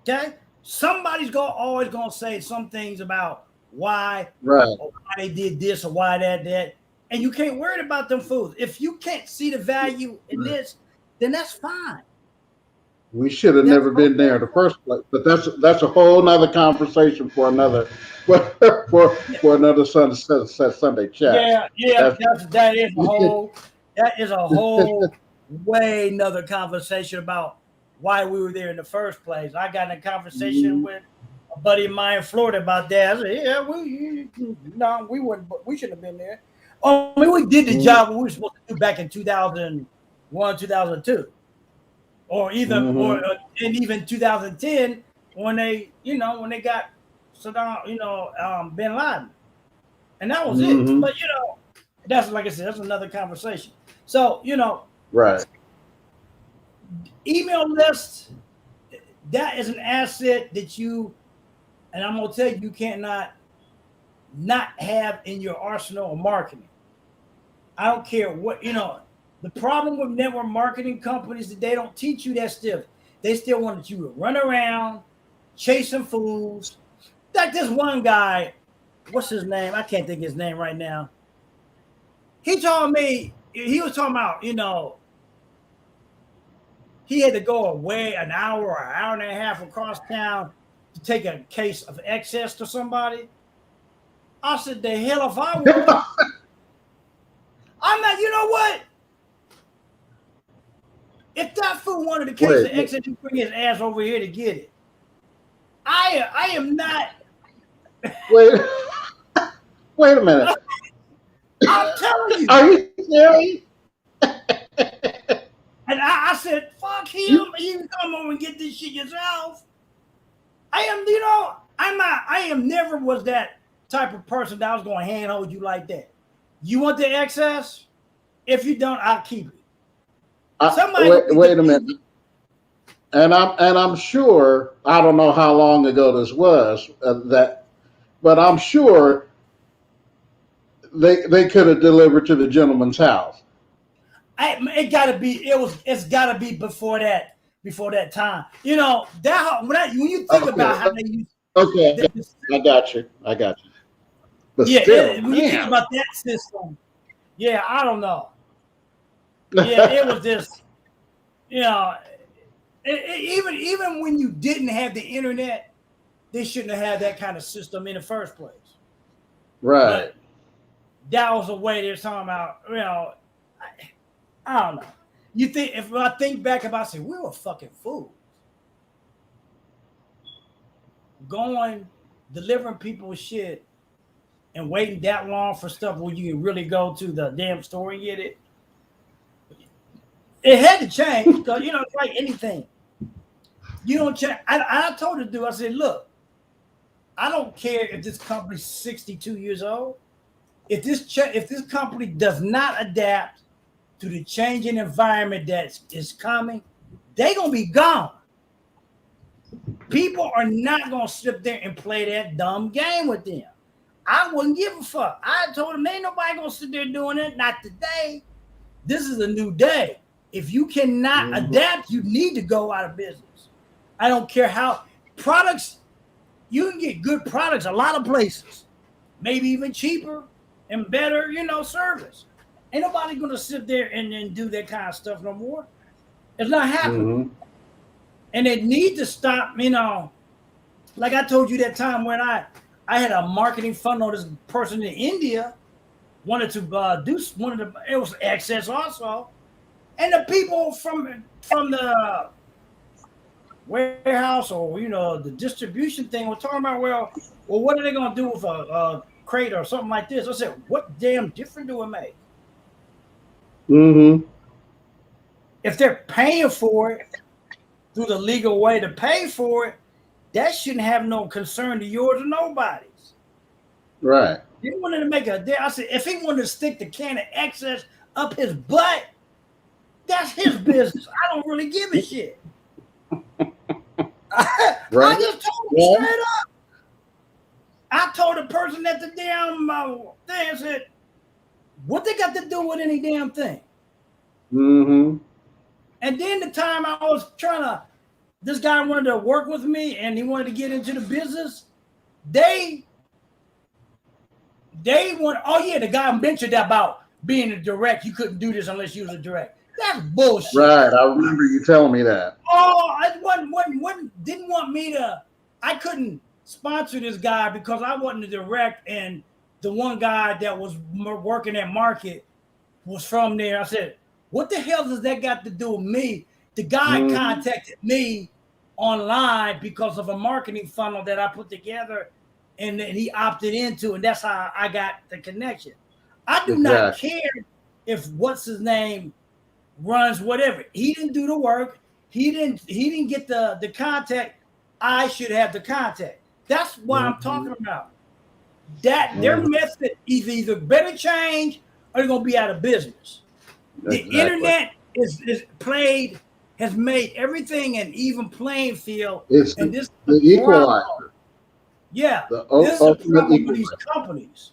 Okay? Somebody's always gonna say some things about why, or why they did this or why that. And you can't worry about them fools. If you can't see the value in this, then that's fine. We should have never been there in the first place. But that's a whole nother conversation for another for another Sunday chat. That is a whole way another conversation about why we were there in the first place. I got in a conversation with a buddy of mine in Florida about that. I said, yeah, we shouldn't have been there. I mean, we did the job we were supposed to do back in 2001, 2002. Or even even 2010 when they got Saddam, bin Laden. And that was it. But that's, like I said, that's another conversation. So, right. Email lists, that is an asset that and I'm gonna tell you cannot not have in your arsenal of marketing. I don't care what, the problem with network marketing companies is that they don't teach you that stuff. They still want you to run around chasing fools. Like this one guy, what's his name? I can't think of his name right now. He told me, he was talking about, he had to go away an hour or an hour and a half across town to take a case of excess to somebody. I said, the hell if I would. I'm not, you know what? If that fool wanted a case of excess, you bring his ass over here to get it. I am not. Wait a minute. I'm telling you. Are you serious? And I said, fuck him. You can come over and get this shit yourself. I am never was that type of person that I was going to handhold you like that. You want the excess? If you don't, I'll keep it. Wait a minute. And I'm sure, I don't know how long ago this was, but I'm sure they could have delivered to the gentleman's house. It's gotta be before that time. When you think about how they use. Okay, I got you. But yeah, still, when you think about that system, yeah, I don't know. Yeah, it was just, even when you didn't have the internet, they shouldn't have had that kind of system in the first place. Right. But that was the way they're talking about, I don't know. You think, if I think back about it, say, we were fucking fools. Delivering people shit and waiting that long for stuff where you can really go to the damn store and get it. It had to change because, it's like anything. You don't change. I told the dude, I said, look, I don't care if this company's 62 years old. If this company does not adapt to the changing environment that is coming, they're going to be gone. People are not going to sit there and play that dumb game with them. I wouldn't give a fuck. I told them, ain't nobody going to sit there doing it. Not today. This is a new day. If you cannot adapt, you need to go out of business. I don't care how products, you can get good products a lot of places, maybe even cheaper and better, service. Ain't nobody going to sit there and do that kind of stuff no more. It's not happening. And they need to stop, like I told you that time when I had a marketing funnel, this person in India, wanted to it was excess also, and the people from the warehouse or the distribution thing were talking about, well, what are they going to do with a crate or something like this? I said, what damn difference do it make? Mm-hmm. If they're paying for it through the legal way to pay for it, that shouldn't have no concern to yours or nobody's. Right. He wanted to make a deal. I said, if he wanted to stick the can of excess up his butt, that's his business. I don't really give a shit. Right. I just told him straight up. I told the person at the damn thing, I said, what they got to do with any damn thing? Mm-hmm. And then the time I was this guy wanted to work with me and he wanted to get into the business. They want, oh yeah, the guy mentioned about being a direct. You couldn't do this unless you was a direct. That's bullshit. Right. I remember you telling me that. Oh, I didn't want me to. I couldn't sponsor this guy because I wasn't a direct, and the one guy that was working at market was from there. I said, what the hell does that got to do with me? The guy contacted me online because of a marketing funnel that I put together and that he opted into, and that's how I got the connection. I do not care if what's his name runs whatever. He didn't do the work. He didn't get the contact. I should have the contact. That's what I'm talking about. That their method is either better change or they're gonna be out of business. Exactly. The internet has made everything an even playing field. And this the equalizer. Yeah, this is the problem with these companies.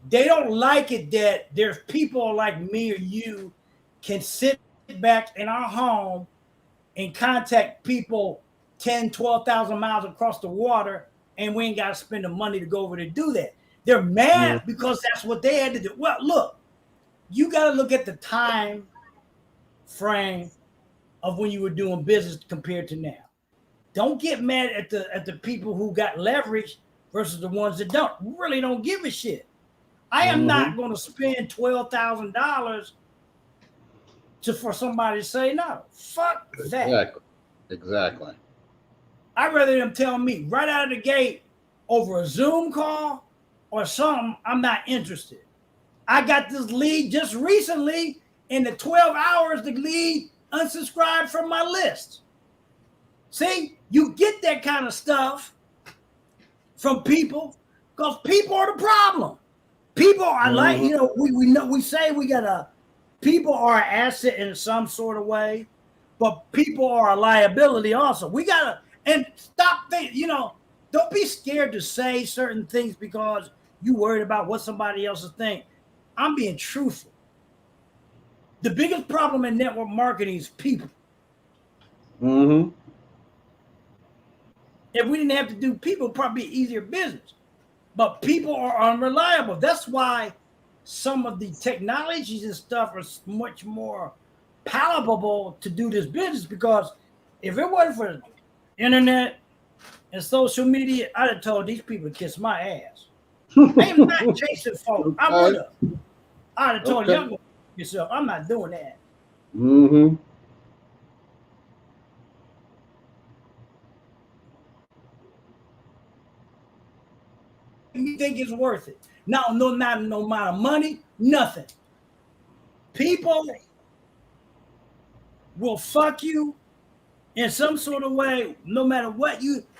They don't like it that there's people like me or you can sit back in our home and contact people 10, 12,000 miles across the water, and we ain't got to spend the money to go over to do that. They're mad because that's what they had to do. Well, look, you got to look at the time frame of when you were doing business compared to now. Don't get mad at the people who got leverage versus the ones that don't. Really don't give a shit. I am not going to spend $12,000 for somebody to say no. Fuck that. Exactly. I'd rather them tell me right out of the gate over a Zoom call or something, I'm not interested. I got this lead just recently. In the 12 hours, the lead unsubscribed from my list. See, you get that kind of stuff from people because people are the problem. People are like, we say people are an asset in some sort of way, but people are a liability also. We gotta, and stop thinking, don't be scared to say certain things because you worried about what somebody else will think. I'm being truthful. The biggest problem in network marketing is people. Mm-hmm. If we didn't have to do people, it'd probably be easier business. But people are unreliable. That's why some of the technologies and stuff are much more palatable to do this business, because if it wasn't for internet and social media, I'd have told these people to kiss my ass. I'm not chasing folks. I would have. I'd have told y'all yourself, I'm not doing that. Mm-hmm. You think it's worth it? No amount of money, nothing. People will fuck you in some sort of way, no matter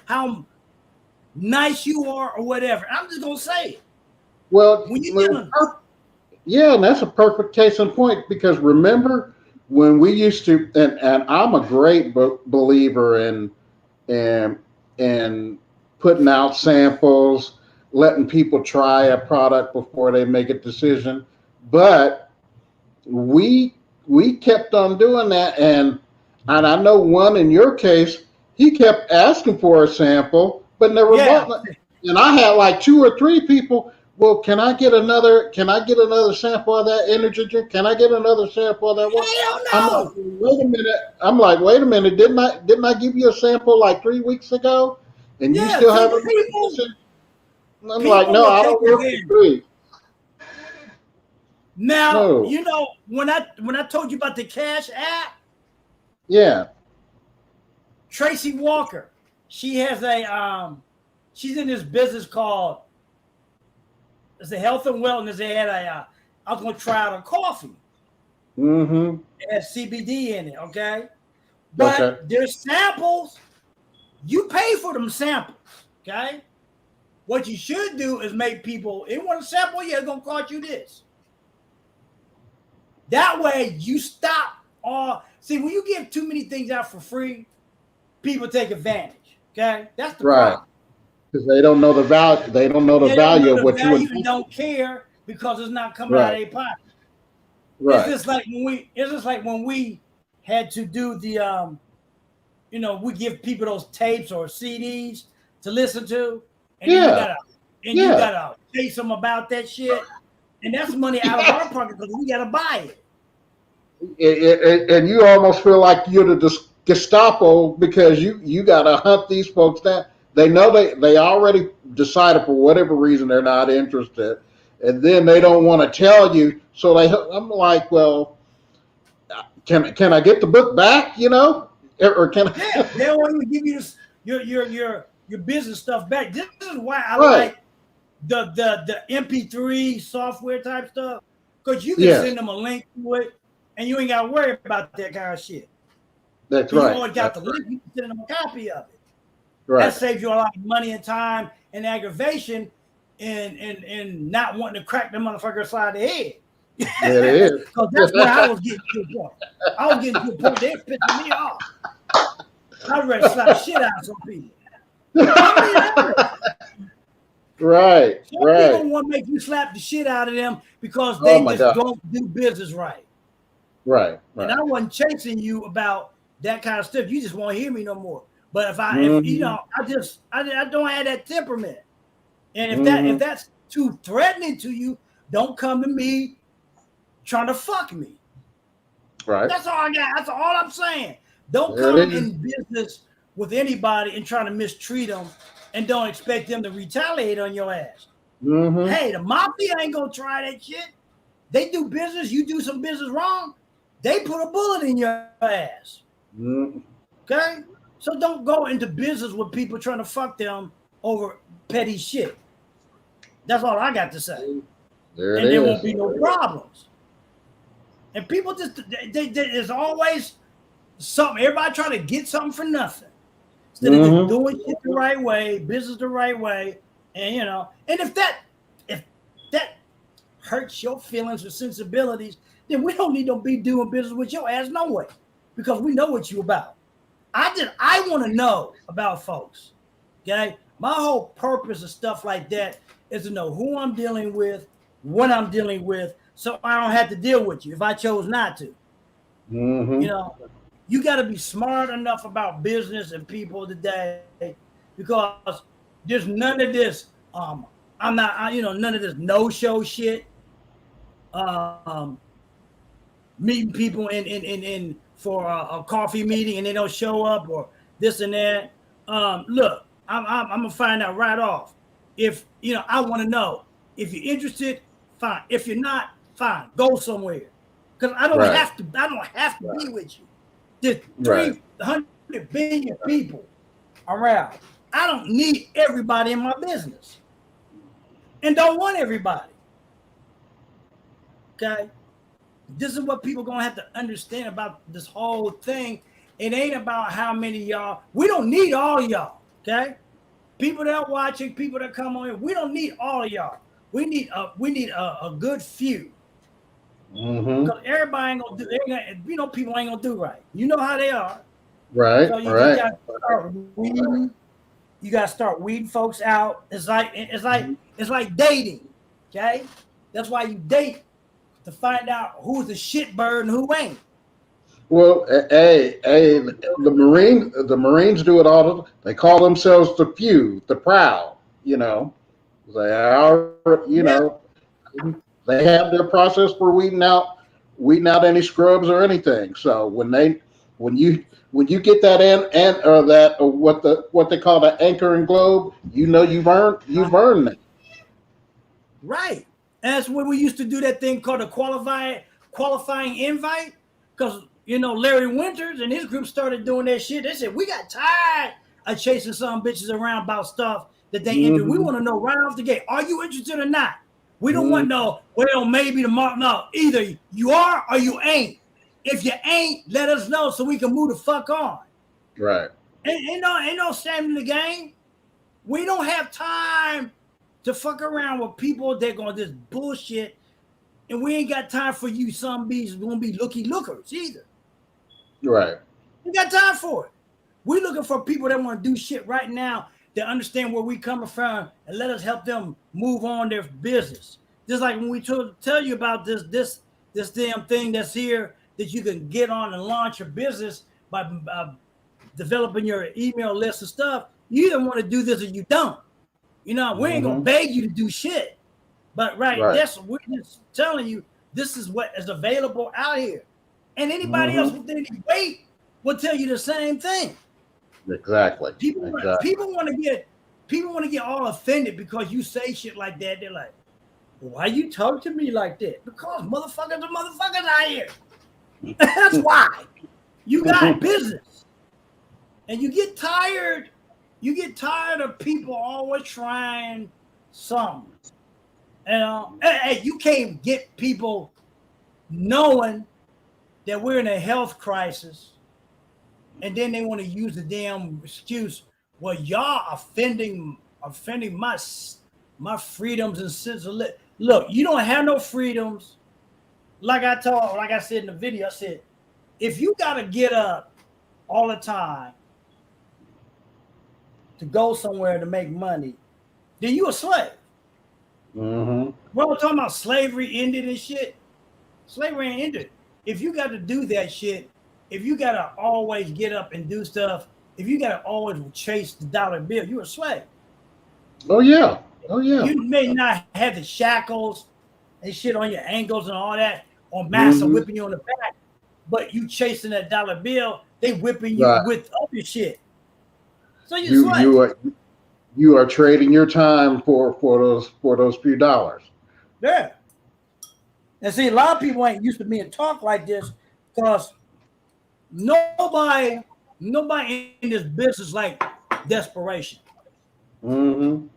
how nice you are or whatever. I'm just gonna say it. Well, and that's a perfect case in point, because remember when we used to, and I'm a great believer in putting out samples, letting people try a product before they make a decision. But we kept on doing that, and I know one in your case, he kept asking for a sample, but never bought it. And I had like 2 or 3 people. Well, can I get another sample of that energy drink? Can I get another sample of that one? Hell no. I'm like, wait a minute. Didn't I give you a sample like 3 weeks ago? And you still haven't. I'm like, no, I don't work for free. Now, No. you know, when I told you about the Cash app, Yeah. Tracy Walker, she has she's in this business called it's a health and wellness. They had I was gonna try out a coffee. Mm-hmm. It has CBD in it, okay? But Okay. there's samples. You pay for them samples, okay? What you should do is make people, it want a sample, yeah, it's gonna cost you this. That way you stop all see when you give too many things out for free, people take advantage. Okay? That's the Right. problem. Because they don't know the value. They don't know the They don't value know of the what you value and invest. don't care because it's not coming out of Right. their pocket. Right. It's just like when we had to do the we give people those tapes or CDs to listen to, and then Yeah. you Yeah. gotta chase them about that shit. And that's money out of our pocket because we gotta buy it. And you almost feel like you're the Gestapo because you got to hunt these folks down. They know they already decided for whatever reason they're not interested, and then they don't want to tell you. So I'm like, well, can I get the book back? Or can Yeah, I? they don't want to give you this, your business stuff back. This is why I Right. like the MP3 software type stuff because you can Yes, send them a link to it, and you ain't got to worry about that kind of shit. that's Because you right. always got the link, you can send them a copy of it. That Right. saves you a lot of money and time and aggravation, and not wanting to crack the motherfucker side of the head. There it is. Because that's where I was getting to a point. I was getting to a point they were pissing me off. I was ready to slap the shit out of some people. Right. Some Right. people want to make you slap the shit out of them because Oh they my just God. don't do business right. Right. And Right. I wasn't chasing you about that kind of stuff. You just won't hear me no more. But if you Mm-hmm. know, I don't have that temperament. And if Mm-hmm. that's too threatening to you, don't come to me trying to fuck me. Right. That's all I got. That's all I'm saying. Don't There it come is. in business with anybody and try to mistreat them and don't expect them to retaliate on your ass. Mm-hmm. Hey, the mafia ain't gonna try that shit. They do business, you do some business wrong, they put a bullet in your ass. Mm-hmm. Okay? So don't go into business with people trying to fuck them over petty shit. That's all I got to say. There it And there won't is. be no problems. And people just, there's always something. Everybody trying to get something for nothing instead of just Mm-hmm. doing shit the right way, business the right way, and and if that hurts your feelings or sensibilities, then we don't need to be doing business with your ass no way, because we know what you about. I want to know about folks. Okay, my whole purpose of stuff like that is to know who I'm dealing with, what I'm dealing with, so I don't have to deal with you if I chose not to. You Mm-hmm. know, you got to be smart enough about business and people today because there's none of this. I'm not, none of this no show shit. Um, Meeting people in for a coffee meeting and they don't show up or this and that. Look, I'm gonna find out right off. If I want to know if you're interested, fine. If you're not, fine. Go somewhere because I don't Right. have to. I don't have to be with you. There's Right. 300 billion people around. I don't need everybody in my business and don't want everybody. Okay. This is what people gonna have to understand about this whole thing. It ain't about how many y'all. We don't need all y'all. Okay. People that are watching, people that come on here, we don't need all of y'all. We need a good few. Mm-hmm. Because everybody ain't gonna do. People ain't gonna do right. You know how they are. Right. So you just Right. gotta start weeding. You gotta start weeding folks out. It's like dating. Okay, that's why you date to find out who's a shitbird and who ain't. Well, hey, the Marines do it all. They call themselves the few, the proud. They are. Yeah, They have their process for weeding out any scrubs or anything. So when you get that or that or what they call the anchor and globe, you've earned that. right. And that's when we used to do that thing called a qualifying invite. Because, Larry Winters and his group started doing that shit. They said, we got tired of chasing some bitches around about stuff that they entered. We want to know right off the gate, are you interested or not? We don't want no, well, maybe tomorrow. No, either you are or you ain't. If you ain't, let us know so we can move the fuck on. Right. Ain't no shame in the game. We don't have time to fuck around with people that gonna just bullshit, and we ain't got time for you some bees gonna be looky lookers either. Right. We got time for it. We looking for people that want to do shit right now that understand where we coming from and let us help them move on their business. Just like when we tell you about this damn thing that's here that you can get on and launch your business by developing your email list and stuff. You either want to do this or you don't. We ain't gonna beg you to do shit. But we're just telling you this is what is available out here. And anybody else within the weight will tell you the same thing. Exactly. People want to get all offended because you say shit like that. They're like, why you talk to me like that? Because motherfuckers are motherfuckers out here. That's why. You got business. And you get tired of people always trying something. Hey, you can't get people knowing that we're in a health crisis, and then they want to use the damn excuse, well, y'all offending my freedoms and sense of look, you don't have no freedoms. Like I said in the video, I said, if you gotta get up all the time to go somewhere to make money, then you a slave. We're talking about slavery ended and shit. Slavery ain't ended. If you got to do that shit, if you got to always get up and do stuff, if you got to always chase the dollar bill, you're a slave. Oh, yeah. You may not have the shackles and shit on your ankles and all that, or massa whipping you on the back, but you chasing that dollar bill, they whipping you with other shit. So you are trading your time for those few dollars. Yeah. And see, a lot of people ain't used to being talked like this because nobody in this business like desperation. I'm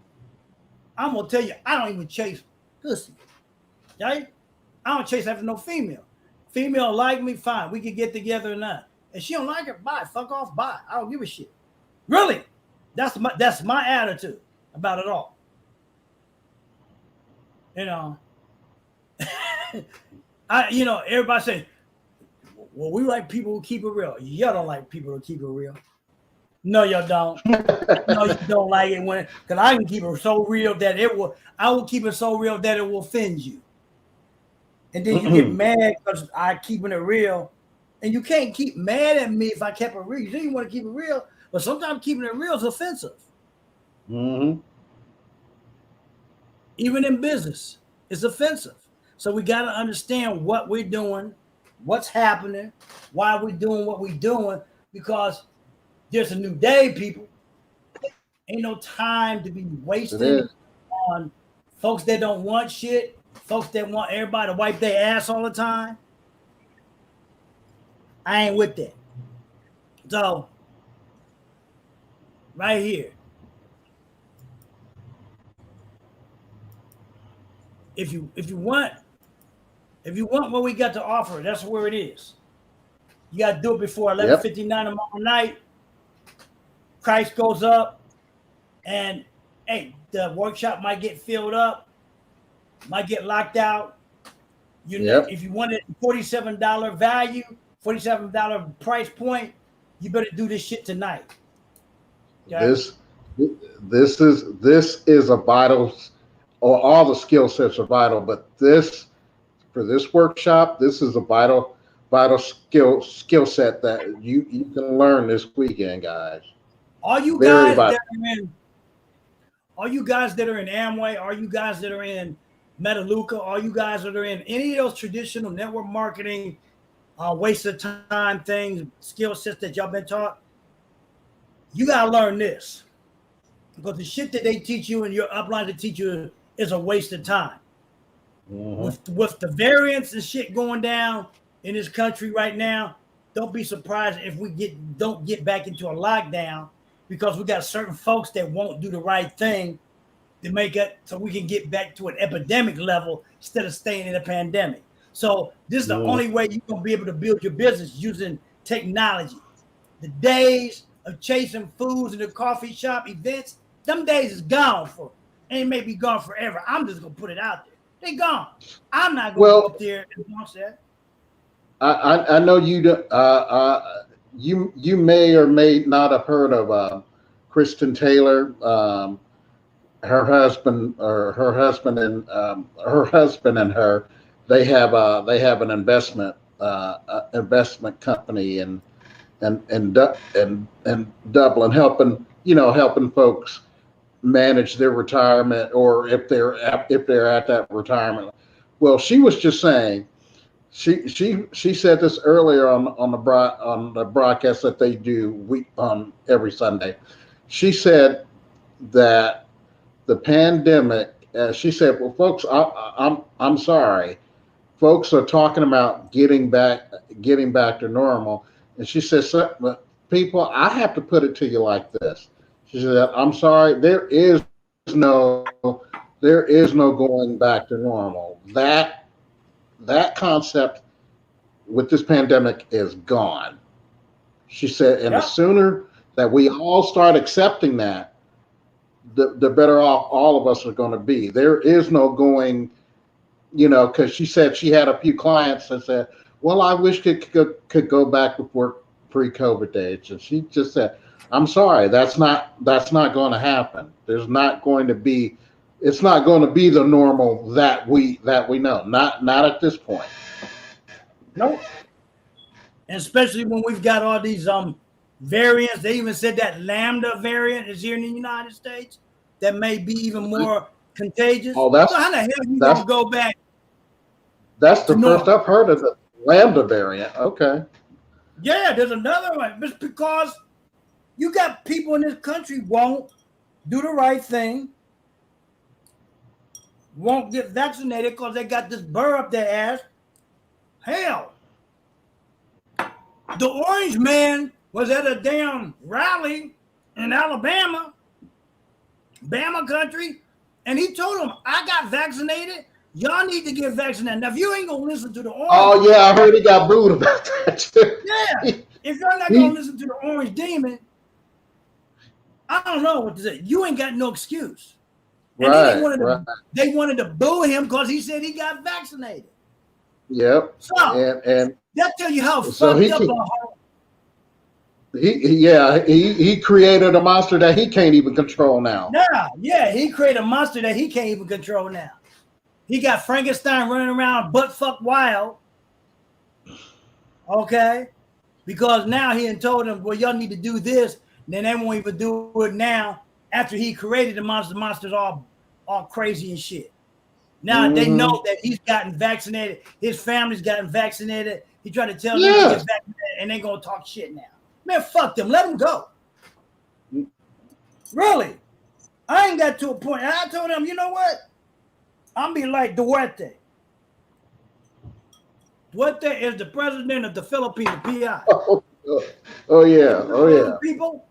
gonna tell you, I don't even chase pussy. Right? I don't chase after no female. Female like me, fine. We can get together or not. And she don't like it, bye. Fuck off, bye. I don't give a shit. Really? That's my attitude about it all. Everybody say, well, we like people who keep it real. Y'all don't like people who keep it real. No, y'all don't. No, you don't like it because I can keep it so real that I will keep it so real that it will offend you. And then you get mad because I'm keeping it real. And you can't keep mad at me if I kept it real. You didn't want to keep it real, but sometimes keeping it real is offensive. Even in business, it's offensive. So we got to understand what we're doing, what's happening, why we're doing what we're doing, because there's a new day, people. Ain't no time to be wasting on folks that don't want shit, folks that want everybody to wipe their ass all the time. I ain't with that. So, right here. If you want what we got to offer, that's where it is. You got to do it before 11:59 tomorrow night. Price goes up, and hey, the workshop might get filled up, might get locked out. If you want it $47 value, $47 price point, you better do this shit tonight. Okay? This is a vital, or all the skill sets are vital, but for this workshop, this is a vital skill set that you can learn this weekend, guys. All you guys that are in Amway, all you guys that are in Metaluca, all you guys that are in any of those traditional network marketing, waste of time things, skill sets that y'all been taught, you gotta learn this. Because the shit that they teach you and your uplines that teach you is a waste of time. Mhm. With the variants and shit going down in this country right now, don't be surprised if we don't get back into a lockdown, because we got certain folks that won't do the right thing to make it so we can get back to an epidemic level instead of staying in a pandemic. So this is the Mhm. only way you're gonna be able to build your business, using technology. The days of chasing foods in the coffee shop events, them days is gone for, and it may be gone forever. I'm just gonna put it out there. They gone. I'm not gonna go Well, up there and launch that. I know you do, you may or may not have heard of Kristen Taylor. Her husband and her, they have an investment company in Dublin, helping folks manage their retirement, or if they're at that retirement. Well, she was just saying, she said this earlier on the broadcast that they do week on every Sunday. She said that the pandemic. She said, "Well, folks, I'm sorry. Folks are talking about getting back to normal." And she says, "People, I have to put it to you like this." She said, "I'm sorry. There is no going back to normal. That concept with this pandemic is gone." She said, and the Yep. sooner that we all start accepting that, the better off all of us are going to be. There is no going, because she said she had a few clients that said, "Well, I wish could go back with work pre-COVID days," and she just said, "I'm sorry, that's not going to happen. There's not going to be, it's not going to be the normal that we know. Not at this point." Nope. And especially when we've got all these variants. They even said that Lambda variant is here in the United States that may be even more contagious. Oh, So how the hell are you that's gonna go back that's to the first normal? I've heard of the Lambda variant. Okay. Yeah, there's another one. It's because you got people in this country won't do the right thing, won't get vaccinated because they got this burr up their ass. Hell, the orange man was at a damn rally in Alabama, Bama country, and he told them, "I got vaccinated. Y'all need to get vaccinated. Now, if you ain't gonna listen to the orange Oh yeah, man, I heard he got booed about that too. yeah, if y'all not gonna he, listen to the orange demon, I don't know what to say. You ain't got no excuse." And then right, right. they wanted to boo him because he said he got vaccinated. Yep. So And that tell you how so fucked up our whole. he created a monster that he can't even control now. Yeah, he created a monster that he can't even control now. He got Frankenstein running around butt fuck wild. Okay, because now he had told them, "Well, y'all need to do this." And then they won't even do it now. After he created the monsters all crazy and shit. Now they know Hmm. that he's gotten vaccinated. His family's gotten vaccinated. He tried to tell them to get Yes. vaccinated, and they gonna talk shit now. Man, fuck them. Let them go. Really, I ain't got to a point. And I told him, you know what? I'm be like Duarte. Duarte is the president of the Philippines, PI. Oh, oh He yeah. Oh told yeah. them people,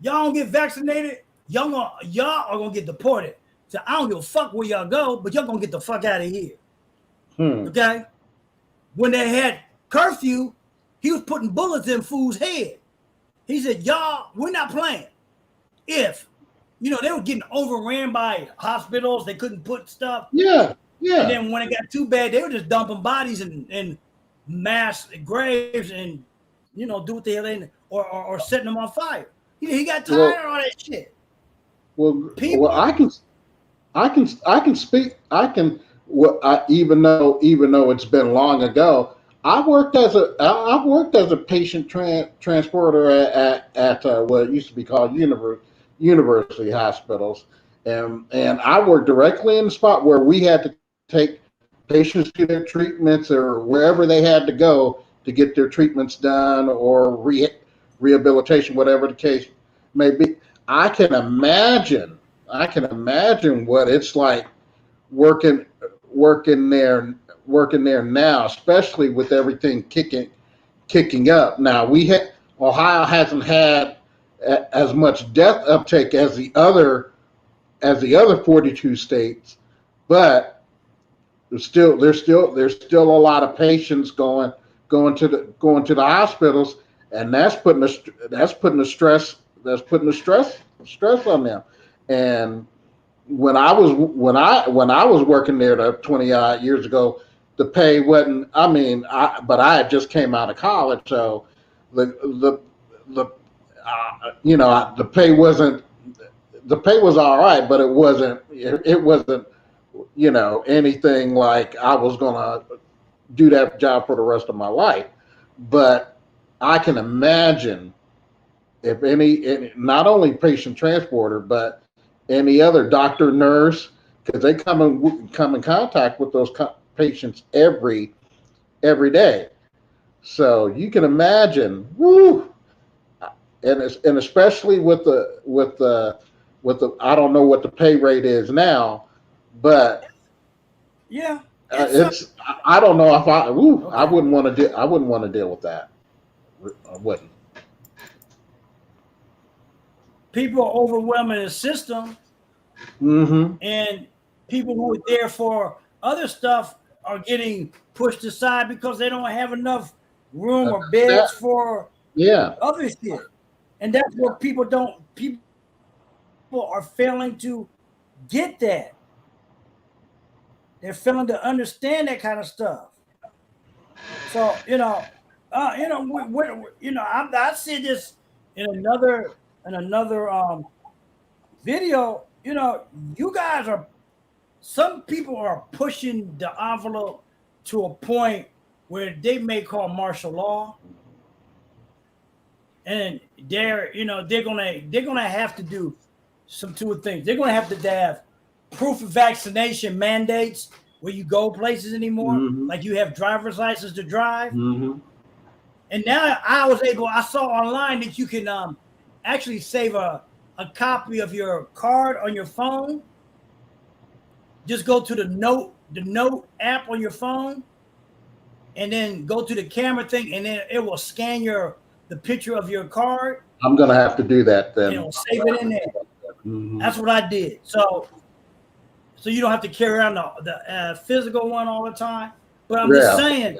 y'all don't get vaccinated, y'all are gonna get deported. So I don't give a fuck where y'all go, but y'all gonna get the fuck out of here. Hmm. Okay? When they had curfew, he was putting bullets in fools' head. He said, y'all, we're not playing. If, they were getting overran by hospitals, they couldn't put stuff. Yeah. And Yeah. then when it got too bad, they were just dumping bodies in mass graves and, do what the hell they, or setting them on fire. He got tired Well. of all that shit. Well. People, I can speak. I can. Well, even though it's been long ago, I've worked as a patient transporter at what used to be called university hospitals, and I worked directly in the spot where we had to take patients to their treatments or wherever they had to go to get their treatments done or rehabilitation, whatever the case may be. I can imagine. I can imagine what it's like working working there working there now, especially with everything kicking up. Now Ohio hasn't had as much death uptake as the other 42 states, but there's still a lot of patients going to the hospitals, and that's putting a stress on them. And when I was working there 20 odd years ago, the pay wasn't. I mean, but I had just came out of college, so the the the pay wasn't. The pay was all right, but it wasn't anything like I was gonna do that job for the rest of my life. But I can imagine if not only patient transporter, but any other doctor, nurse, because they come in contact with those patients every day. So you can imagine, woo, and especially with the I don't know what the pay rate is now, but Yeah, it's I don't know if I okay. wouldn't want to deal with that. I wouldn't. People are overwhelming the system, Mm-hmm. and people who are there for other stuff are getting pushed aside because they don't have enough room or That beds for yeah. other shit. And that's what people are failing to get that. They're failing to understand that kind of stuff. So I see this in another video. You guys are some people are pushing the envelope to a point where they may call martial law, and they're gonna have to do some two things. They're gonna have to have proof of vaccination mandates where you go places anymore, Mm-hmm. like you have driver's license to drive. Mm-hmm. And now I saw online that you can actually save a copy of your card on your phone. Just go to the note app on your phone, and then go to the camera thing, and then it will scan the picture of your card, I'm gonna have to do that and then. it'll save it in there. Mm-hmm. That's what I did. So you don't have to carry around the physical one all the time. But I'm just Yeah. saying,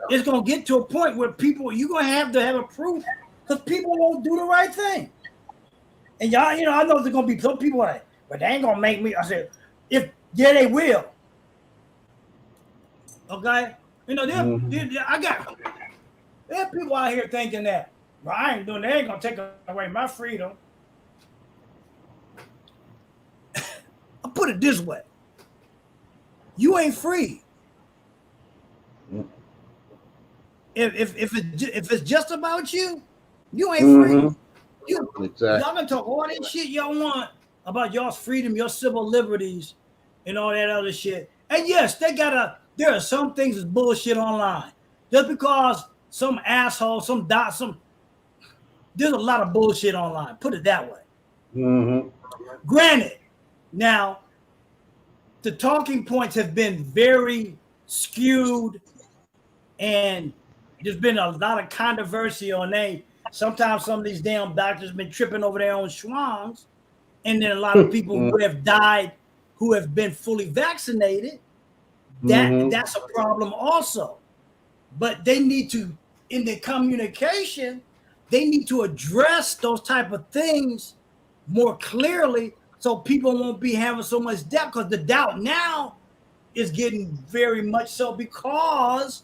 it's gonna get to a point where you're gonna have to have a proof because people won't do the right thing. And y'all, I know there's gonna be some people like, but they ain't gonna make me. I said, they will. Okay, Mm-hmm. there are people out here thinking that, well, I ain't doing. They ain't gonna take away my freedom. I'll put it this way: you ain't free. If it's just about you, you ain't free. Exactly. Y'all can talk all that shit y'all want about y'all's freedom, your civil liberties, and all that other shit. And yes, there are some things that's bullshit online. Just because some asshole, there's a lot of bullshit online. Put it that way. Mm-hmm. Granted, now the talking points have been very skewed, and there's been a lot of controversy on they. Sometimes some of these damn doctors been tripping over their own schwangs, and then a lot of people who have died, who have been fully vaccinated. Mm-hmm. That's a problem also. But they need to, in the communication, they need to address those type of things more clearly, so people won't be having so much doubt. Because the doubt now is getting very much so because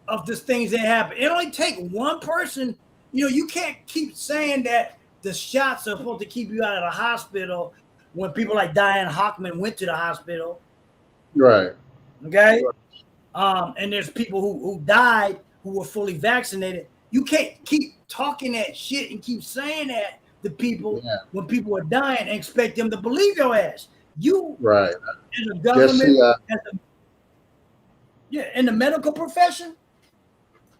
of the things that happen. It only take one person. You can't keep saying that the shots are supposed to keep you out of the hospital when people like Diane Hockman went to the hospital. Right. Okay. And there's people who died who were fully vaccinated. You can't keep talking that shit and keep saying that to people when people are dying and expect them to believe your ass. You, Right. as a Just government, see. in the medical profession,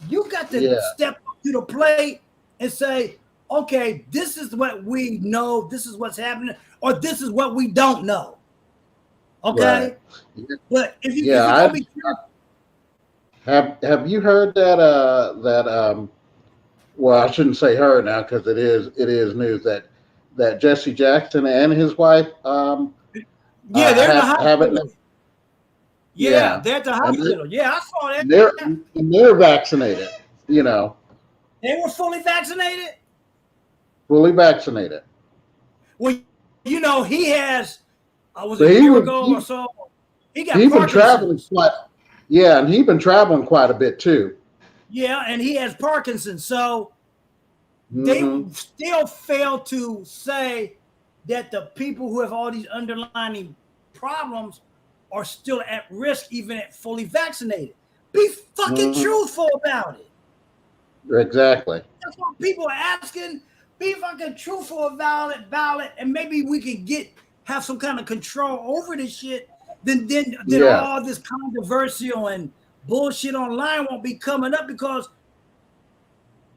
you got to Yeah. step up to the plate and say, okay, this is what we know, this is what's happening, or this is what we don't know. Right. Okay, but if Yeah. you're gonna be careful, Have you heard that well, I shouldn't say heard now because it is news that Jesse Jackson and his wife yeah, they're in the have it now. hospital. Yeah, Yeah, they're at the and hospital. Yeah, I saw that. they're vaccinated. You know, They were fully vaccinated. fully vaccinated. Well, he has. Was it But a year ago or so? He got he been traveling Parkinson's. quite. Yeah, and he been traveling quite a bit too. Yeah, and he has Parkinson's. So they Hmm. still fail to say that the people who have all these underlying problems are still at risk, even at fully vaccinated. Be fucking Hmm. truthful about it. Exactly. That's what people are asking. Be fucking truthful about it, and maybe we can have some kind of control over this shit. Then Yeah. all this controversial and bullshit online won't be coming up because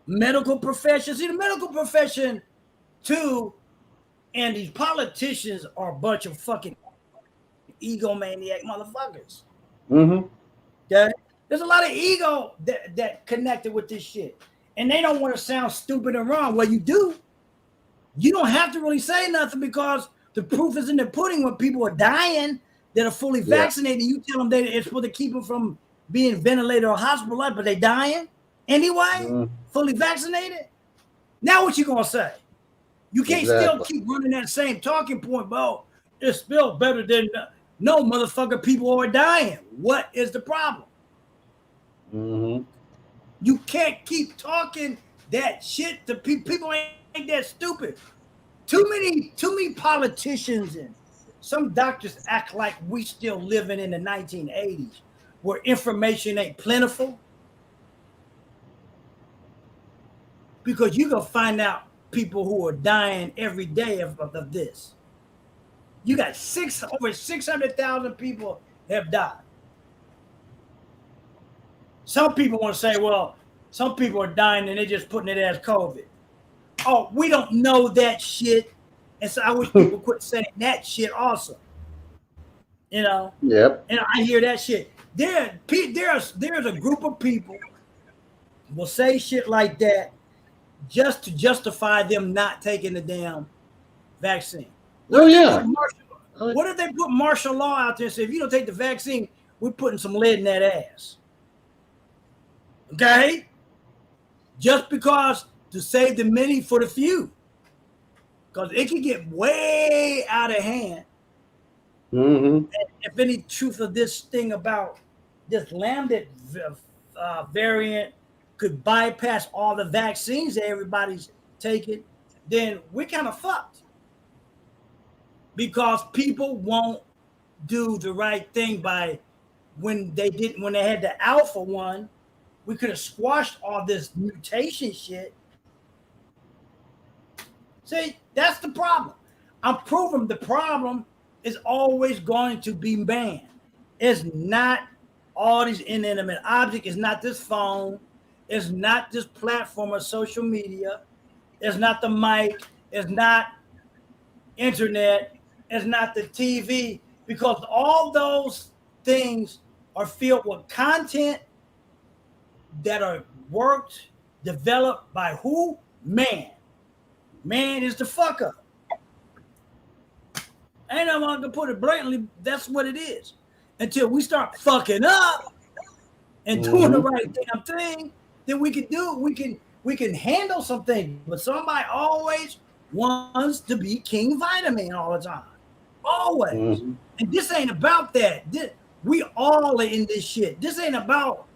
medical profession. See, the medical profession too, and these politicians are a bunch of fucking egomaniac motherfuckers. Hmm. Okay? There's a lot of ego that connected with this shit. And they don't want to sound stupid and wrong. Well, you do. You don't have to really say nothing because the proof is in the pudding when people are dying that are fully Yeah. vaccinated. You tell them that it's supposed to keep them from being ventilated or hospitalized, but they dying anyway, Hmm. fully vaccinated. Now what you gonna say? You can't still Exactly. keep running that same talking point. Well, it's still better than no motherfucker. People are dying. What is the problem? Hmm. You can't keep talking that shit to people. People ain't that stupid. Too many politicians and some doctors act like we still living in the 1980s where information ain't plentiful because you gonna find out people who are dying every day of this. You got over 600,000 people have died. Some people want to say, well, some people are dying and they're just putting it as COVID. Oh, we don't know that shit. And so I wish people quit saying that shit also. You know, Yep. and I hear that shit. There's a group of people will say shit like that just to justify them not taking the damn vaccine. What Oh if they put yeah. martial? Oh, What if they put martial law out there and say if you don't take the vaccine, we're putting some lead in that ass? Okay, just because to save the many for the few, because it can get way out of hand. hmm. If any truth of this thing about this lambda variant could bypass all the vaccines that everybody's taking, then we're kind of fucked because people won't do the right thing by when they had the alpha one, we could have squashed all this mutation shit. See, that's the problem. I'm proving the problem is always going to be man. It's not all these inanimate objects. It's not this phone. It's not this platform of social media. It's not the mic. It's not internet. It's not the TV. Because all those things are filled with content that are worked, developed by who? Man. Man is the fuck up. Ain't no one can put it blatantly. That's what it is. Until we start fucking up and doing the Hmm. right damn thing, then we can do it. We can handle something. But somebody always wants to be King Vitamin all the time. Always. Hmm. And this ain't about that. We all are in this shit. This ain't about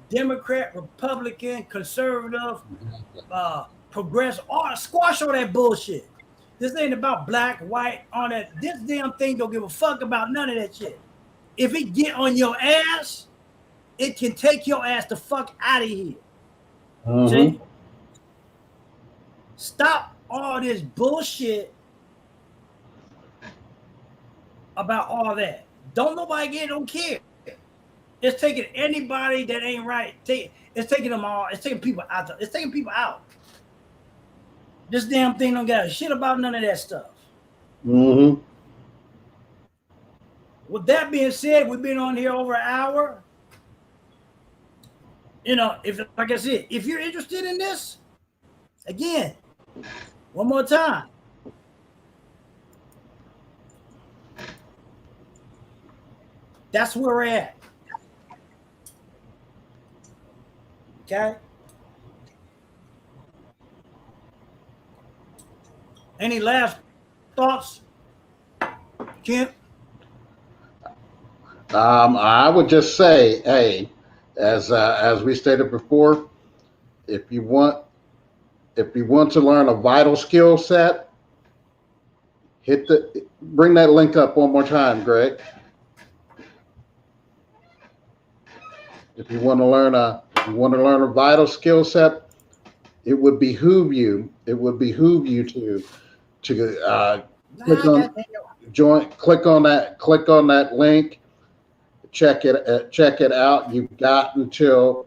Democrat, Republican, conservative, progress, all squash all that bullshit. This ain't about black, white, all that. This damn thing don't give a fuck about none of that shit. If it get on your ass, it can take your ass the fuck out of here. Hmm. See? Stop all this bullshit about all that. Don't nobody don't care. It's taking anybody that ain't right. It's taking them all. It's taking people out. It's taking people out. This damn thing don't got a shit about none of that stuff. Hmm. with that being said, we've been on here over an hour. If like I said, if you're interested in this, again, one more time. That's where we're at. Okay. Any last thoughts, Kent? I would just say, hey, as we stated before, if you want to learn a vital skill set, bring that link up one more time, Greg. If you want to learn a vital skill set, it would behoove you to click on click on that link, check it out. You've got until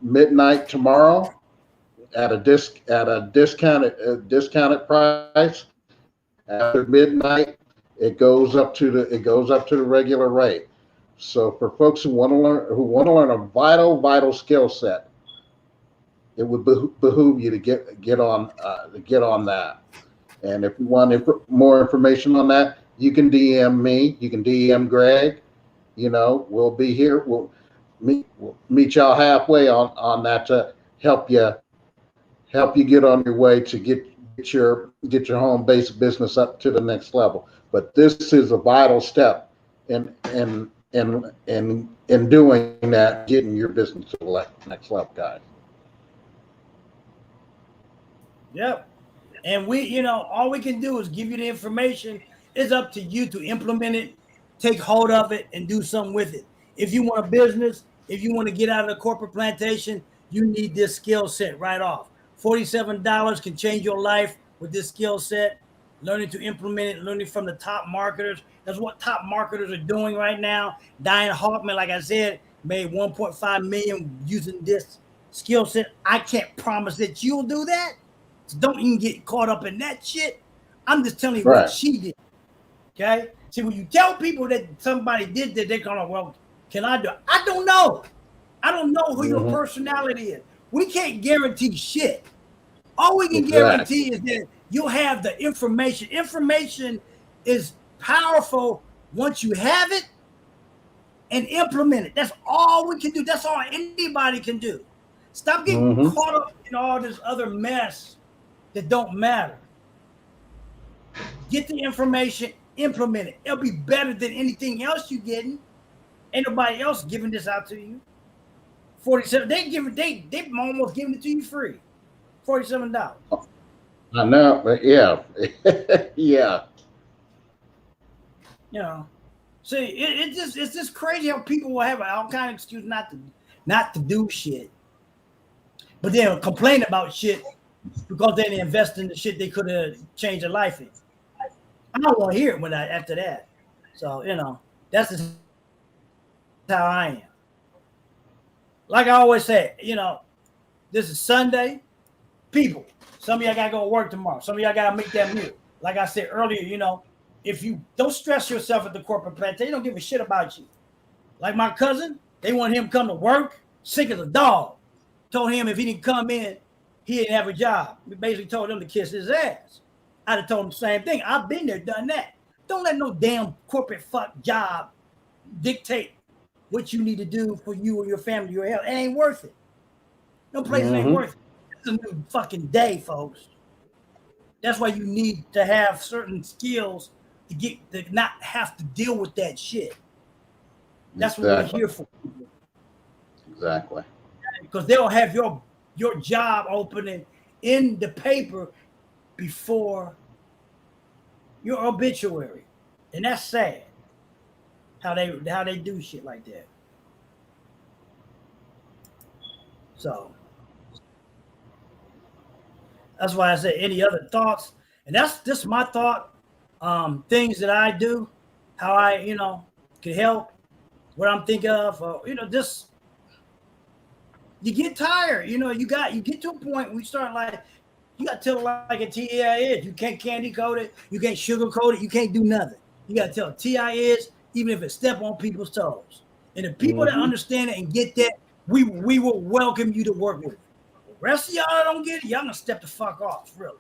midnight tomorrow at a discounted price. After midnight, it goes up to the regular rate. So for folks who want to learn a vital skill set, it would behoove you to get on that. And if you want more information on that, you can DM me. You can DM Greg. We'll be here. We'll meet y'all halfway on that to help you get on your way to get your home-based business up to the next level. But this is a vital step in doing that, getting your business to the next level, guys. Yep. And all we can do is give you the information. It's up to you to implement it, take hold of it, and do something with it. If you want a business, if you want to get out of the corporate plantation, you need this skill set right off. $47 can change your life with this skill set. Learning to implement it, learning from the top marketers. That's what top marketers are doing right now. Diane Hoffman, like I said, made $1.5 million using this skill set. I can't promise that you'll do that. So don't even get caught up in that shit. I'm just telling you what she did. Okay? See, when you tell people that somebody did that, they're gonna, well, can I do it? I don't know. I don't know who your personality is. We can't guarantee shit. All we can guarantee is that you'll have the information. Information is powerful once you have it and implement it. That's all we can do. That's all anybody can do. Stop getting caught up in all this other mess that don't matter. Get the information, implement it. It'll be better than anything else you're getting. Ain't nobody else giving this out to you. 47. They almost giving it to you free. $47. I know, but yeah. Yeah. See, it's just crazy how people will have all kind of excuse not to do shit, but they'll complain about shit because they didn't invest in the shit they could have changed their life in. I don't want to hear it after that. So that's just how I am. Like I always say, this is Sunday. People, some of y'all gotta go to work tomorrow. Some of y'all gotta make that meal. Like I said earlier, if you don't stress yourself at the corporate plant, they don't give a shit about you. Like my cousin, they want him to come to work, sick as a dog. Told him if he didn't come in, he didn't have a job. We basically told him to kiss his ass. I'd have told him the same thing. I've been there, done that. Don't let no damn corporate fuck job dictate what you need to do for you or your family, your health. It ain't worth it. No place ain't worth it. It's a new fucking day, folks. That's why you need to have certain skills to not have to deal with that shit. That's what we're here for. Exactly. Because they'll have your job opening in the paper before your obituary. And that's sad. How they do shit like that. So that's why I say any other thoughts. And that's just my thought. Things that I do, how I, can help, what I'm thinking of, just you get tired. You get to a point where you start like, you got to tell like a TIA is. You can't candy coat it, you can't sugarcoat it, you can't do nothing. You got to tell TI is, even if it step on people's toes. And the people that understand it and get that, we will welcome you to work with it. The rest of y'all that don't get it, y'all gonna step the fuck off, really.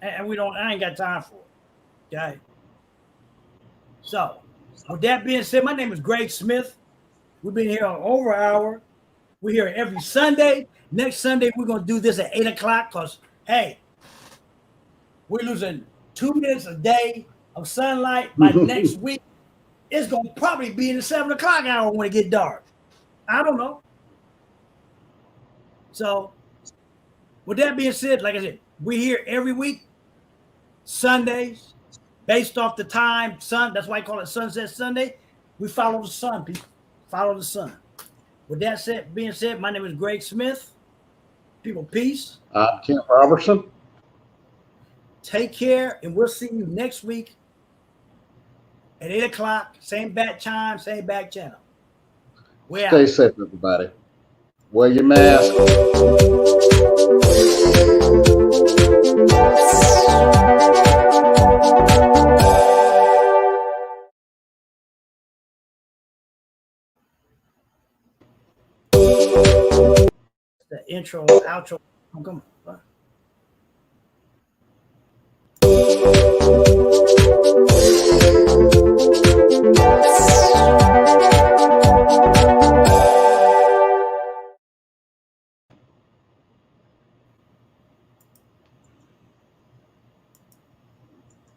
And we don't. I ain't got time for it. Okay. So, with that being said, my name is Greg Smith. We've been here over an hour. We're here every Sunday. Next Sunday, we're gonna do this at 8 o'clock because hey, we're losing 2 minutes a day of sunlight. By next week, it's gonna probably be in the 7 o'clock hour when it get dark. I don't know. So, with that being said, like I said, we're here every week, Sundays, based off the time, sun. That's why I call it Sunset Sunday. We follow the sun, people. Follow the sun. With that being said, my name is Greg Smith. People, peace. Kent Robertson. Take care, and we'll see you next week at 8 o'clock. Same bat chime, same back channel. Stay safe, everybody. Wear your mask. The intro, outro. Come on.